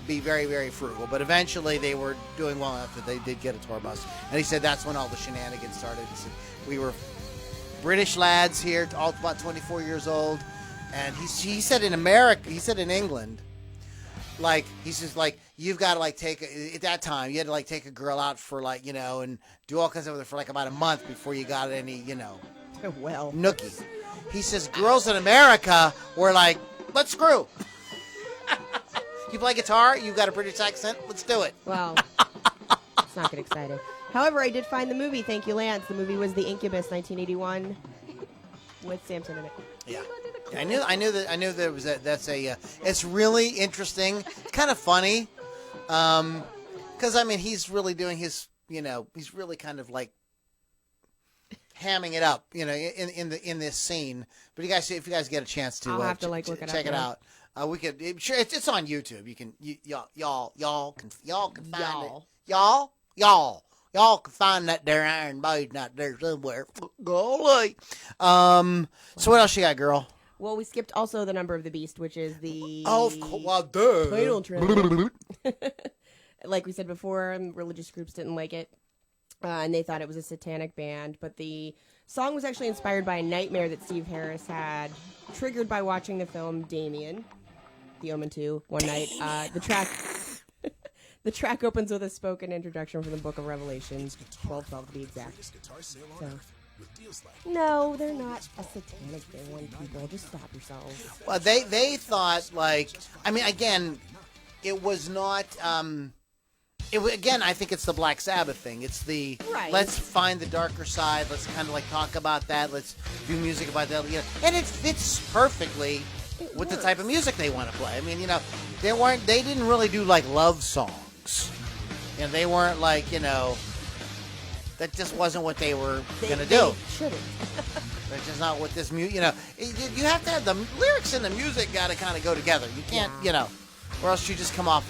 Speaker 1: be very, very frugal. But eventually they were doing well enough that they did get a tour bus. And he said that's when all the shenanigans started. He said we were British lads here, all about 24 years old, and he said in America, he said in England, like he says like you've got to like at that time you had to like take a girl out for like and do all kinds of other for like about a month before you got any
Speaker 2: Well,
Speaker 1: nookie. He says girls in America were like, let's screw. You play guitar, you got a British accent, let's do it.
Speaker 2: well, let's not get excited. However, I did find the movie. Thank you, Lance. The movie was The Incubus, 1981, with Samson in it.
Speaker 1: Yeah. I knew that it was it's really interesting. It's kind of funny. Cuz he's really doing his, he's really kind of like hamming it up, in this scene. But if you guys get a chance to
Speaker 2: I'll have to look it up
Speaker 1: check it
Speaker 2: now.
Speaker 1: out. We could it's on YouTube. You can y'all can find
Speaker 2: Y'all.
Speaker 1: it. Y'all can find that there Iron Maiden out there somewhere. Golly. So what else you got, girl?
Speaker 2: Well, we skipped also The Number of the Beast, which is the
Speaker 1: Of course, well, duh.
Speaker 2: title track. Like we said before, religious groups didn't like it, and they thought it was a satanic band. But the song was actually inspired by a nightmare that Steve Harris had, triggered by watching the film Damien, The Omen 2, one night. The track opens with a spoken introduction from the Book of Revelation, 12:12 to be exact. So, no, they're not a satanic band, people. Just stop yourselves.
Speaker 1: Well, they thought again, it was not. I think it's the Black Sabbath thing. It's the
Speaker 2: Right.
Speaker 1: Let's find the darker side. Let's kind of like talk about that. Let's do music about that. And it fits perfectly with the type of music they want to play. They didn't really do like love songs. They weren't like that just wasn't what they were gonna do.
Speaker 2: They shouldn't.
Speaker 1: Which is not what this music, you have to have the lyrics and the music got to kind of go together. You can't, or else it just comes off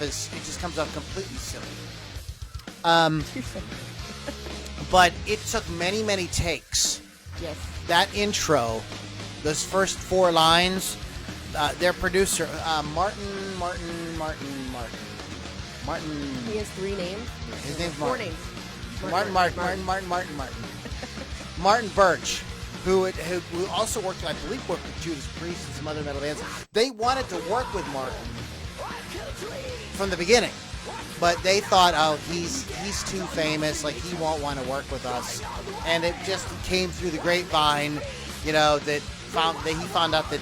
Speaker 1: completely silly. But it took many, many takes.
Speaker 2: Yes.
Speaker 1: That intro, those first 4 lines, their producer, Martin.
Speaker 2: He has 3 names.
Speaker 1: His name's
Speaker 2: 4
Speaker 1: Martin.
Speaker 2: names.
Speaker 1: Martin Birch, who also worked with Judas Priest and some other metal bands. They wanted to work with Martin from the beginning, but they thought, oh, he's too famous, like he won't want to work with us. And it just came through the grapevine, that he found out that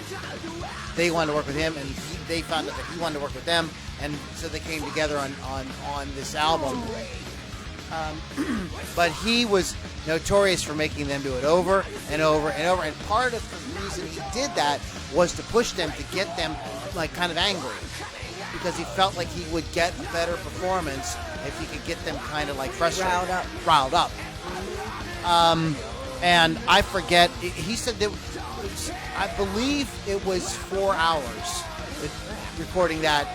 Speaker 1: they wanted to work with him, and they found out that he wanted to work with them, and so they came together on this album. But he was notorious for making them do it over and over and over. And part of the reason he did that was to push them, to get them like kind of angry, because he felt like he would get a better performance if he could get them kind of like frustrated, riled up. And I forget. He said that I believe it was 4 hours recording that.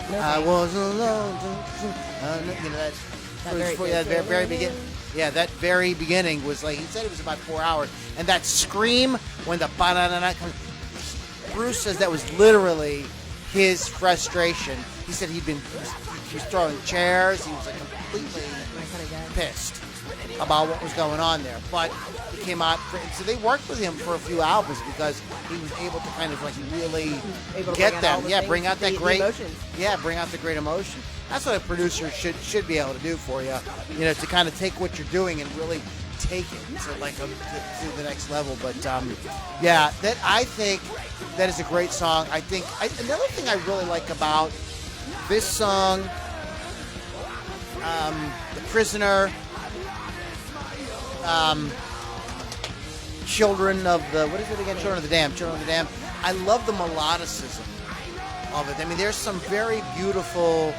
Speaker 1: Was alone. That very beginning. Yeah, that very beginning was like, he said it was about 4 hours. And that scream when the ba-da-da-da comes, Bruce says that was literally his frustration. He said he was throwing chairs. He was like completely pissed about what was going on there. But he came out, so they worked with him for a few albums because he was able to kind of like really get them. Yeah, bring out that great emotions. Yeah, bring out the great emotion. That's what a producer should be able to do for you, to kind of take what you're doing and really take it to like to the next level. But that I think that is a great song. I think another thing I really like about this song, The Prisoner, Children of the Dam. I love the melodicism of it. I mean, there's some very beautiful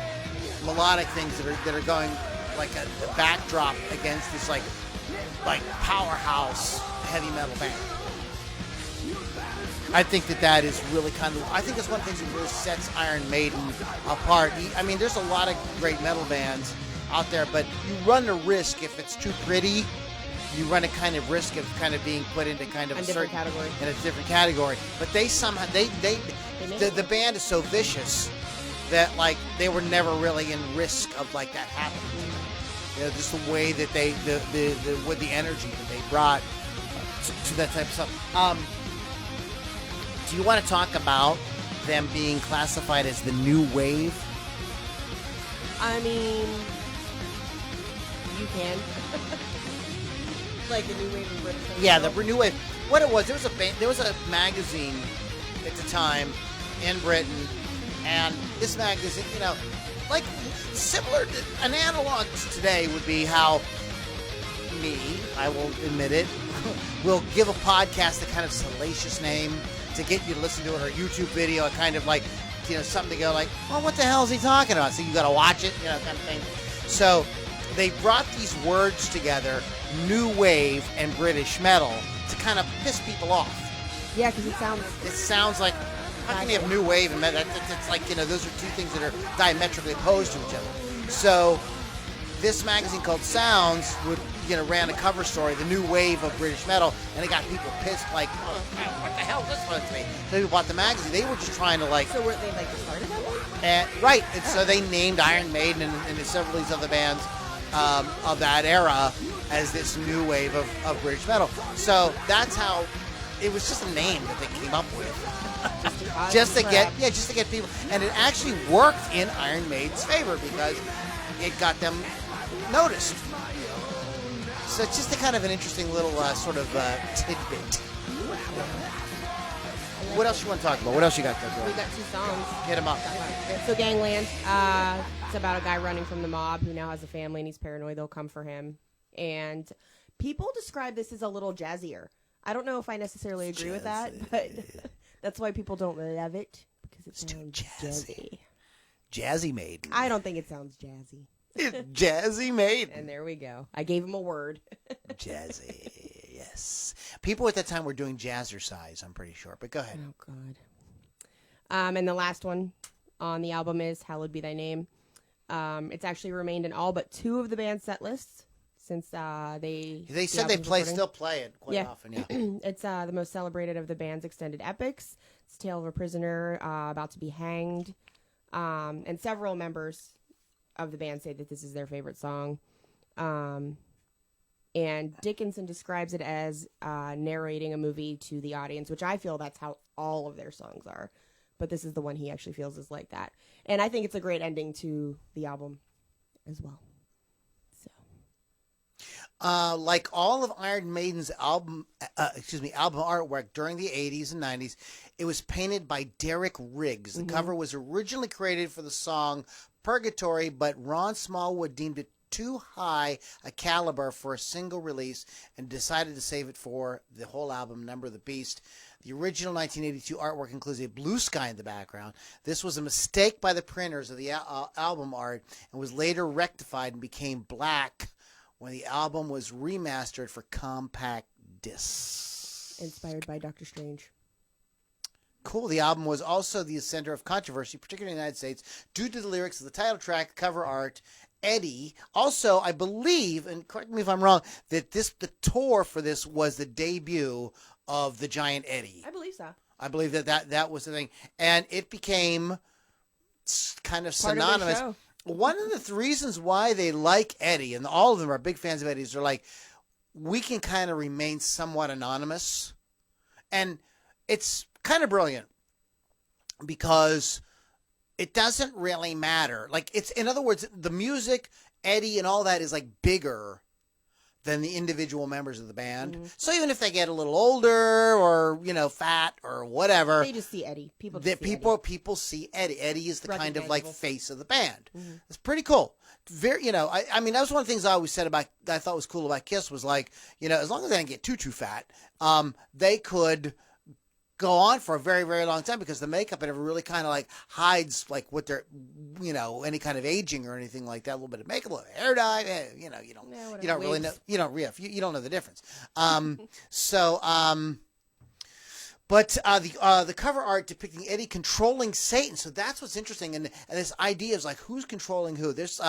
Speaker 1: melodic things that are going like a backdrop against this like powerhouse heavy metal band. I think that is really I think it's one of the things that really sets Iron Maiden apart. There's a lot of great metal bands out there, but you run the risk if it's too pretty. You run a kind of risk of kind of being put into kind of a different category. But they somehow the band is so vicious that like they were never really in risk of like that happening. Just the way that they with the energy that they brought to that type of stuff. Do you want to talk about them being classified as the new wave?
Speaker 2: You can. Like the new wave of British.
Speaker 1: Yeah, the new wave. What it was, there was a magazine at the time in Britain, and this magazine, like similar to an analog to today would be how I will admit it, will give a podcast a kind of salacious name to get you to listen to it, or a YouTube video, a kind of like, something to go like, well, what the hell is he talking about? So you got to watch it, kind of thing. So they brought these words together, new wave and British metal, to kind of piss people off.
Speaker 2: Yeah, because it sounds
Speaker 1: like, how can you have new wave and metal? It's like, those are two things that are diametrically opposed to each other. So this magazine called Sounds ran a cover story, the new wave of British metal, and it got people pissed, like, oh, what the hell is this supposed to be? So people bought the magazine. They were just trying to like.
Speaker 2: So were they like the start of that?
Speaker 1: And right, and so they named Iron Maiden and several of these other bands of that era as this new wave of British metal. So that's how it was, just a name that they came up with. just to get people, and it actually worked in Iron Maiden's favor because it got them noticed. So it's just a kind of an interesting little sort of tidbit. What else you want to talk about? What else you got there, girl?
Speaker 2: We got 2 songs.
Speaker 1: Hit them up.
Speaker 2: So Gangland, it's about a guy running from the mob who now has a family and he's paranoid they'll come for him. And people describe this as a little jazzier. I don't know if I necessarily agree with that, but that's why people don't love it, because it sounds too jazzy.
Speaker 1: Jazzy Maiden.
Speaker 2: I don't think it sounds jazzy.
Speaker 1: Jazzy Maiden.
Speaker 2: And there we go. I gave him a word.
Speaker 1: Jazzy. Yes. People at that time were doing jazzercise, I'm pretty sure. But go ahead.
Speaker 2: Oh, God. And the last one on the album is Hallowed Be Thy Name. It's actually remained in all but 2 of the band's set lists since
Speaker 1: They
Speaker 2: the
Speaker 1: said they
Speaker 2: album's recording.
Speaker 1: still play it quite often, yeah.
Speaker 2: It's the most celebrated of the band's extended epics. It's a tale of a prisoner about to be hanged. And several members of the band say that this is their favorite song. And Dickinson describes it as narrating a movie to the audience, which I feel that's how all of their songs are. But this is the one he actually feels is like that. And I think it's a great ending to the album as well. So,
Speaker 1: like all of Iron Maiden's album artwork during the 80s and 90s, it was painted by Derek Riggs. The cover was originally created for the song Purgatory, but Ron Smallwood deemed it too high a caliber for a single release and decided to save it for the whole album, Number of the Beast. The original 1982 artwork includes a blue sky in the background. This was a mistake by the printers of the album art and was later rectified and became black when the album was remastered for compact discs.
Speaker 2: inspired by Doctor Strange.
Speaker 1: Cool. The album was also the center of controversy, particularly in the United States, due to the lyrics of the title track, cover art, Eddie. Also, I believe, and correct me if I'm wrong, that the tour for this was the debut of the Giant Eddie.
Speaker 2: I believe so.
Speaker 1: I believe that was the thing, and it became kind of
Speaker 2: Part
Speaker 1: synonymous.
Speaker 2: of their show.
Speaker 1: One of the reasons why they like Eddie, and all of them are big fans of Eddie's, are like, we can kind of remain somewhat anonymous, and it's kind of brilliant because it doesn't really matter. Like, it's, in other words, the music, Eddie, and all that is like bigger than the individual members of the band.
Speaker 2: Mm-hmm.
Speaker 1: So even if they get a little older or, fat or whatever,
Speaker 2: They just see Eddie. People just see
Speaker 1: people see Eddie. Eddie is the kind of like
Speaker 2: Recognizable.
Speaker 1: face of the band.
Speaker 2: Mm-hmm.
Speaker 1: It's pretty cool. Very, I mean, that was one of the things I always said about, that I thought was cool about Kiss was like, as long as they didn't get too fat, they could go on for a very, very long time because the makeup never really kind of like hides like what they're, any kind of aging or anything like that. A little bit of makeup, a little hair dye, you don't really know, you don't know the difference. But the cover art depicting Eddie controlling Satan. So that's what's interesting. And this idea is like, who's controlling who? There's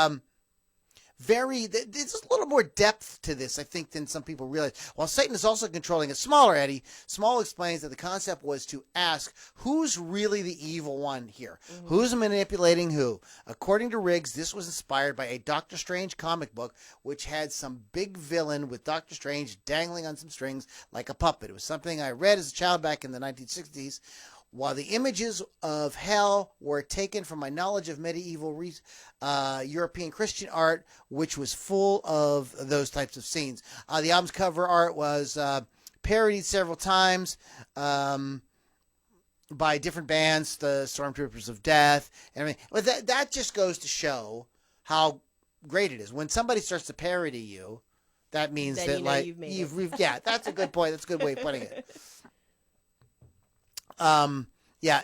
Speaker 1: there's a little more depth to this, I think, than some people realize. While Satan is also controlling a smaller Eddie, Small explains that the concept was to ask, who's really the evil one here? Mm-hmm. Who's manipulating who? According to Riggs, this was inspired by a Doctor Strange comic book, which had some big villain with Doctor Strange dangling on some strings like a puppet. It was something I read as a child back in the 1960s. While the images of hell were taken from my knowledge of medieval European Christian art, which was full of those types of scenes. The album's cover art was parodied several times by different bands, the Stormtroopers of Death. And I mean, but that just goes to show how great it is. When somebody starts to parody you, that means
Speaker 2: Then
Speaker 1: that
Speaker 2: you know
Speaker 1: like
Speaker 2: you've made it.
Speaker 1: yeah, that's a good point. That's a good way of putting it.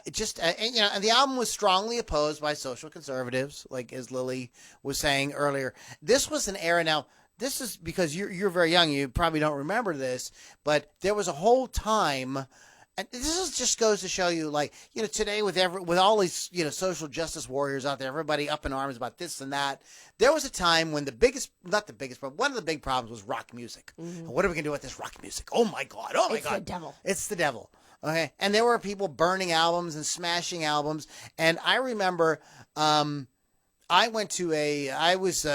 Speaker 1: It just, and the album was strongly opposed by social conservatives, like as Lily was saying earlier. This was an era. Now, this is because you're very young. You probably don't remember this, but there was a whole time, and just goes to show you, like, today with all these, social justice warriors out there, everybody up in arms about this and that. There was a time when not the biggest problem, one of the big problems was rock music. Mm-hmm. And what are we going to do with this rock music? Oh my God. Oh my God.
Speaker 2: It's the devil.
Speaker 1: It's the devil. Okay, and there were people burning albums and smashing albums, and I remember, I was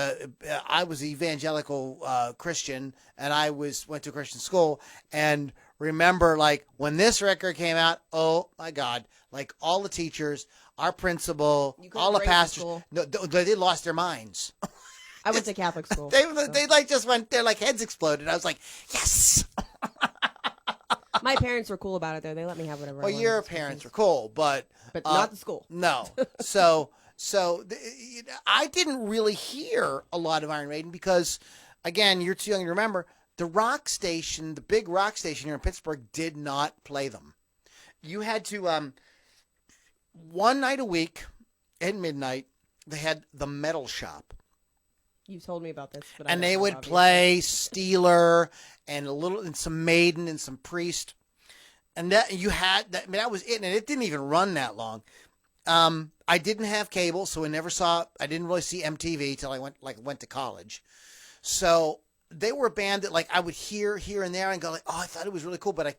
Speaker 1: evangelical Christian, and I went to a Christian school, and remember, like, when this record came out, oh my God, like all the teachers, our principal, all the pastors, no, they lost their minds.
Speaker 2: I went to Catholic school.
Speaker 1: They like just went, their like heads exploded. I was like, yes.
Speaker 2: My parents were cool about it, though. They let me have whatever I wanted.
Speaker 1: Your parents were cool, but
Speaker 2: not the school.
Speaker 1: No. So I didn't really hear a lot of Iron Maiden because, again, you're too young to remember, the big rock station here in Pittsburgh did not play them. You had to, one night a week at midnight, they had the Metal Shop.
Speaker 2: You've told me about this. But
Speaker 1: and they would play Steeler and some Maiden and some Priest. And that you had that. I mean, that was it, and it didn't even run that long. I didn't have cable, so I didn't really see MTV till I went to college. So they were a band that I would hear here and there and go oh, I thought it was really cool, but I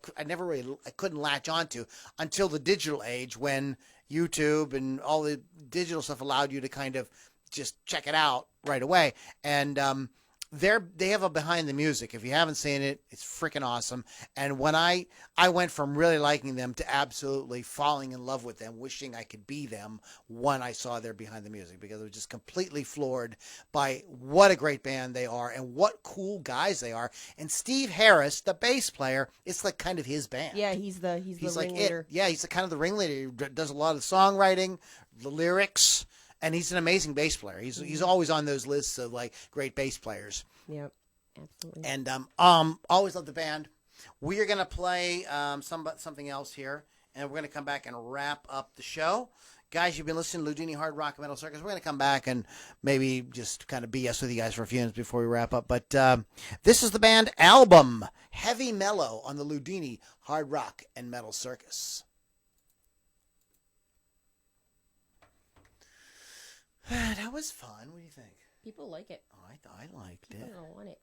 Speaker 1: couldn't latch onto until the digital age when YouTube and all the digital stuff allowed you to kind of just check it out right away. And they have a Behind the Music. If you haven't seen it, it's freaking awesome. And when I went from really liking them to absolutely falling in love with them, wishing I could be them when I saw their Behind the Music, because I was just completely floored by what a great band they are and what cool guys they are. And Steve Harris, the bass player, it's kind of his band.
Speaker 2: Yeah, he's the ringleader.
Speaker 1: Yeah, he's kind of the ringleader. He does a lot of the songwriting, the lyrics. And he's an amazing bass player. He's always on those lists of great bass players.
Speaker 2: Yep, absolutely.
Speaker 1: And always love the band. We are gonna play something else here, and we're gonna come back and wrap up the show. Guys, you've been listening to Loudini Hard Rock and Metal Circus. We're gonna come back and maybe just kind of BS with you guys for a few minutes before we wrap up. But this is the band Album, Heavy Mellow, on the Loudini Hard Rock and Metal Circus. That was fun. What do you think?
Speaker 2: People like it.
Speaker 1: Oh, I liked
Speaker 2: People
Speaker 1: it.
Speaker 2: don't want it.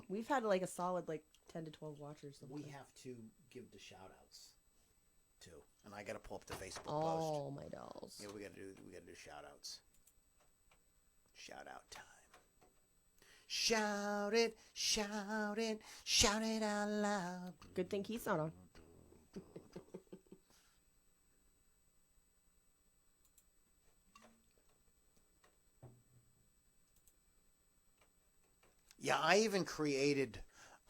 Speaker 2: We've had a solid 10 to 12 watchers.
Speaker 1: We have to give the shout outs too. And I gotta pull up the Facebook post.
Speaker 2: Oh, my dolls.
Speaker 1: Yeah, we gotta do shout outs. Shout out time. Shout it, shout it, shout it out loud.
Speaker 2: Good thing Keith's not on.
Speaker 1: Yeah, I even created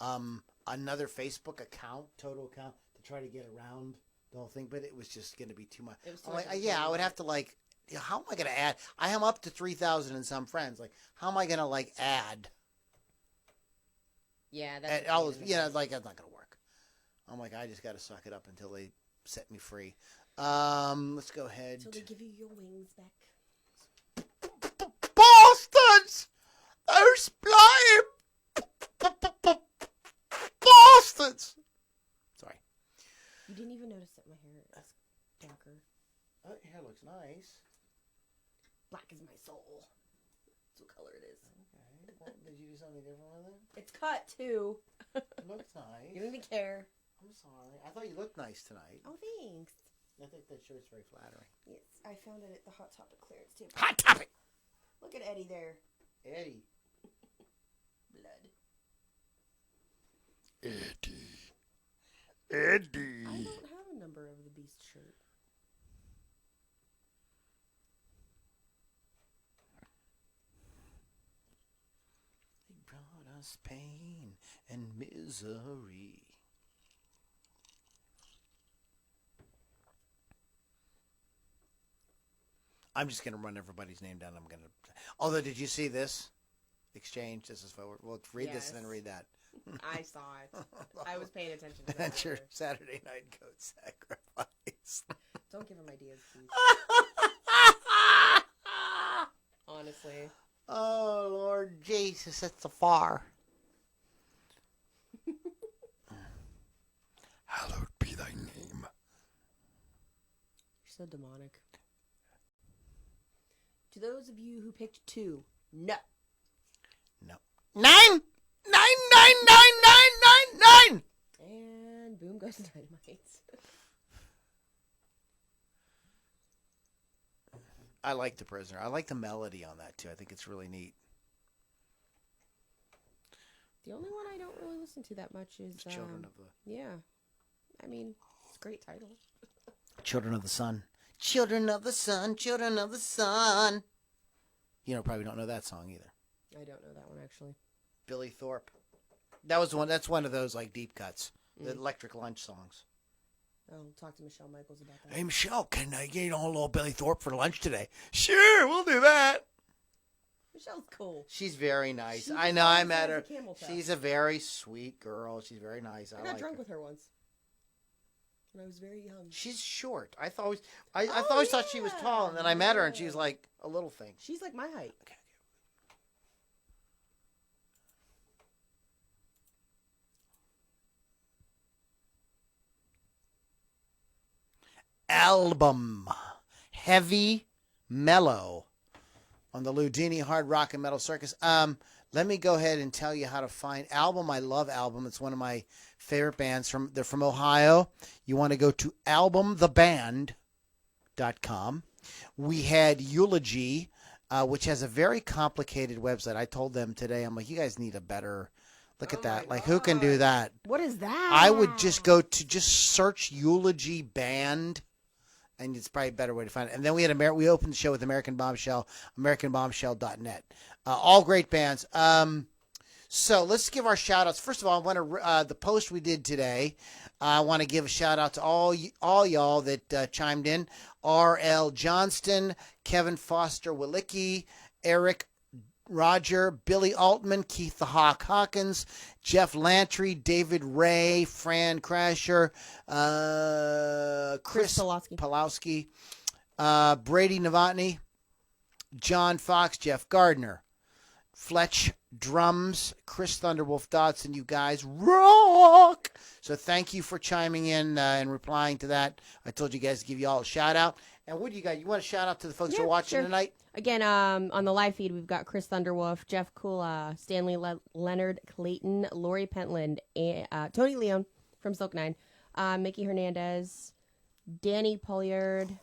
Speaker 1: another Facebook account, total account, to try to get around the whole thing, but it was just going to be too much. I would have to how am I going to add? I am up to 3,000 and some friends. How am I going to add?
Speaker 2: Yeah, that's
Speaker 1: all those, that's not going to work. I'm I just got to suck it up until they set me free. Let's go ahead.
Speaker 2: Until they give you your wings back.
Speaker 1: Bastards! Those blind bastards! Sorry.
Speaker 2: You didn't even notice that my hair is darker.
Speaker 1: Oh, your hair looks nice.
Speaker 2: Black is my soul. That's what color it is.
Speaker 1: Okay. Well, did you do something different with it?
Speaker 2: It's cut, too.
Speaker 1: It looks nice.
Speaker 2: You don't even care.
Speaker 1: I'm sorry. I thought you looked nice tonight.
Speaker 2: Oh, thanks.
Speaker 1: I think that shirt's very flattering.
Speaker 2: Yes, I found it at the Hot Topic clearance table.
Speaker 1: Hot Topic!
Speaker 2: Look at Eddie there.
Speaker 1: Eddie.
Speaker 2: Blood.
Speaker 1: Eddie.
Speaker 2: I don't have a Number of the Beast shirt.
Speaker 1: They brought us pain and misery. I'm just going to run everybody's name down. Although, did you see this exchange? This is forward. We'll read this and then read that.
Speaker 2: I saw it. I was paying attention to that.
Speaker 1: That's your Saturday night goat sacrifice.
Speaker 2: Don't give him ideas, please. Honestly.
Speaker 1: Oh, Lord Jesus, that's a far. Hallowed be thy name.
Speaker 2: You're so demonic. To those of you who picked 2, no.
Speaker 1: No. 9! 9!
Speaker 2: And boom goes dynamite.
Speaker 1: I like The Prisoner. I like the melody on that, too. I think it's really neat.
Speaker 2: The only one I don't really listen to that much is...
Speaker 1: Children of the...
Speaker 2: Yeah. I mean, it's a great title.
Speaker 1: Children of the Sun. Children of the Sun, Children of the Sun. You probably don't know that song either.
Speaker 2: I don't know that one, actually.
Speaker 1: Billy Thorpe. That's one of those deep cuts. The Electric Lunch songs.
Speaker 2: I'll talk to Michelle Michaels about that.
Speaker 1: Hey, Michelle, can I get a little Billy Thorpe for lunch today? Sure, we'll do that.
Speaker 2: Michelle's cool.
Speaker 1: She's very nice.
Speaker 2: She
Speaker 1: I know, I met
Speaker 2: has
Speaker 1: her.
Speaker 2: a camel toe.
Speaker 1: She's a very sweet girl. She's very nice. I
Speaker 2: got
Speaker 1: like
Speaker 2: drunk
Speaker 1: her.
Speaker 2: with her once. When I was very young.
Speaker 1: She's short. I always thought she was tall, and then I met her, and she's like a little thing.
Speaker 2: She's like my height.
Speaker 1: Okay. album, Heavy Mellow, on the Loudini Hard Rock and Metal Circus. Let me go ahead and tell you how to find album. I love Album. It's one of my favorite bands. They're from Ohio. You want to go to albumtheband.com. We had Eulogy, which has a very complicated website. I told them today, I'm like, you guys need a better look at that. Like, who can do that?
Speaker 2: What is that?
Speaker 1: I would just go to search Eulogy Band, and it's probably a better way to find it. And then we opened the show with American Bombshell, AmericanBombshell.net. All great bands. So let's give our shout outs. First of all, I want to the post we did today. I want to give a shout out to all y'all that chimed in. R.L. Johnston, Kevin Foster Wilicki, Eric Roger, Billy Altman, Keith the Hawk Hawkins, Jeff Lantry, David Ray, Fran Crasher, Chris Pulowski, Brady Novotny, John Fox, Jeff Gardner, Fletch Drums, Chris Thunderwolf Dodson. You guys rock! So thank you for chiming in and replying to that. I told you guys to give you all a shout out. And what do you got? You want to shout out to the folks who are watching tonight?
Speaker 2: Again, on the live feed, we've got Chris Thunderwolf, Jeff Kula, Stanley Leonard Clayton, Lori Pentland, Tony Leon from Silk 9, Mickey Hernandez, Danny Polliard,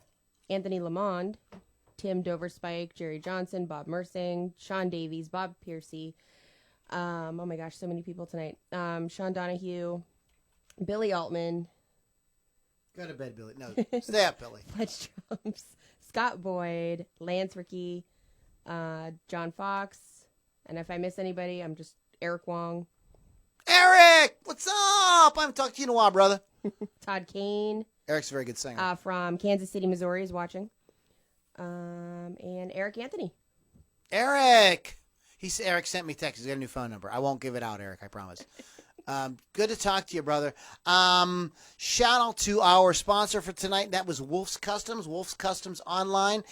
Speaker 2: Anthony Lamond, Tim Doverspike, Jerry Johnson, Bob Mersing, Sean Davies, Bob Piercy. Oh my gosh, so many people tonight. Sean Donahue, Billy Altman.
Speaker 1: Go to bed, Billy. No, stay up, Billy.
Speaker 2: Fletch Drums, Scott Boyd, Lance Rickey, John Fox. And if I miss anybody, I'm just Eric Wong.
Speaker 1: Eric, what's up? I haven't talked to you in a while, brother.
Speaker 2: Todd Kane.
Speaker 1: Eric's a very good singer.
Speaker 2: From Kansas City, Missouri is watching. And Eric Anthony.
Speaker 1: Eric! Eric sent me text. He's got a new phone number. I won't give it out, Eric, I promise. Good to talk to you, brother. Shout out to our sponsor for tonight. That was Wolf's Customs. Wolf's Customs Online.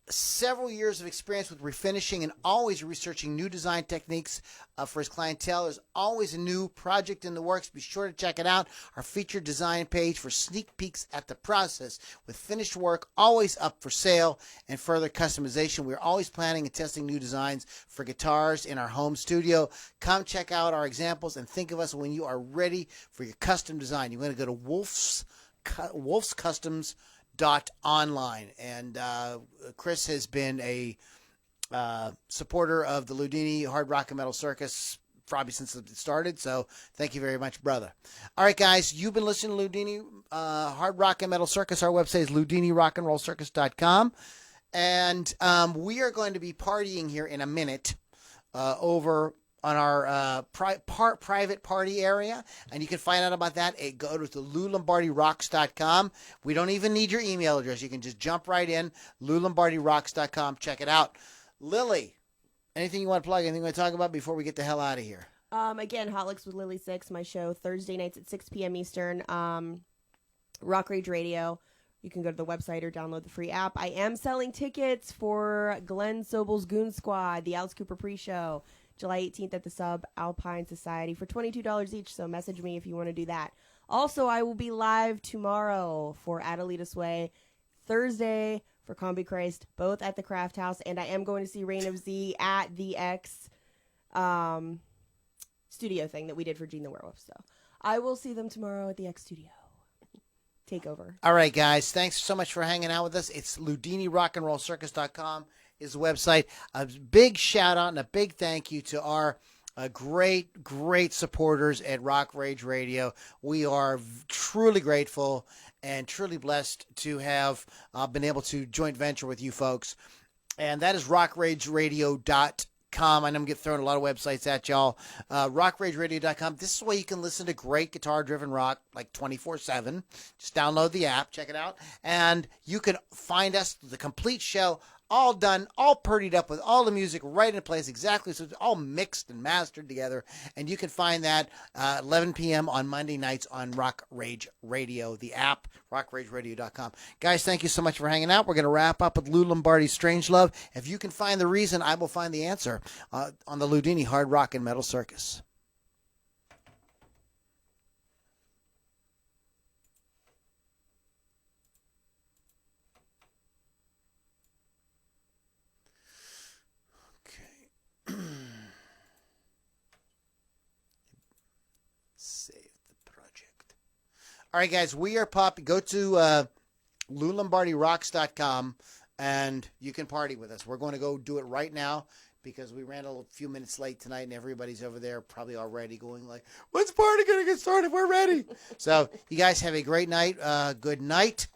Speaker 1: Several years of experience with refinishing and always researching new design techniques for his clientele. There's always a new project in the works. Be sure to check it out. Our featured design page for sneak peeks at the process with finished work always up for sale and further customization. We're always planning and testing new designs for guitars in our home studio. Come check out our examples and think of us when you are ready for your custom design. You're going to go to Wolf's Customs .online, and Chris has been a supporter of the Loudini Hard Rock and Metal Circus probably since it started, so thank you very much, brother. All right, guys, you've been listening to Loudini Hard Rock and Metal Circus. Our website is LoudiniRockandRollCircus.com, and we are going to be partying here in a minute over on our private party area, and you can find out about that at go to LouLombardiRocks.com. We don't even need your email address. You can just jump right in, LouLombardiRocks.com. Check it out. Lily, anything you want to plug, anything you want to talk about before we get the hell out of here?
Speaker 2: Again, Hot Licks with Lily 6, my show, Thursday nights at 6 p.m. Eastern. Rock Rage Radio. You can go to the website or download the free app. I am selling tickets for Glenn Sobel's Goon Squad, the Alice Cooper pre-show, July 18th at the Sub-Alpine Society for $22 each, so message me if you want to do that. Also, I will be live tomorrow for Adelita's Way, Thursday for Combi Christ, both at the Craft House, and I am going to see Reign of Z at the X studio thing that we did for Gene the Werewolf. So I will see them tomorrow at the X studio. Take over.
Speaker 1: All right, guys. Thanks so much for hanging out with us. It's LoudiniRockandRollCircus.com is the website. A big shout out and a big thank you to our great supporters at Rock Rage Radio. We are truly grateful and truly blessed to have been able to joint venture with you folks. And that is rockrageradio.com. I know I'm getting thrown a lot of websites at y'all. Rockrageradio.com. This is where you can listen to great guitar-driven rock like 24/7. Just download the app, check it out, and you can find us, the complete show, all done, all purdied up with all the music right in place exactly, so it's all mixed and mastered together, and you can find that 11 p.m. on Monday nights on Rock Rage Radio, the app, rockrageradio.com. Guys, thank you so much for hanging out. We're going to wrap up with Lou Lombardi's Strangelove. If you can find the reason, I will find the answer on the Loudini Hard Rock and Metal Circus. All right, guys, we are popping. Go to LouLombardiRocks.com and you can party with us. We're going to go do it right now because we ran a few minutes late tonight and everybody's over there probably already going like, when's the party going to get started? We're ready. So you guys have a great night. Good night.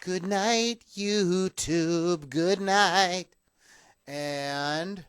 Speaker 1: Good night, YouTube. Good night. And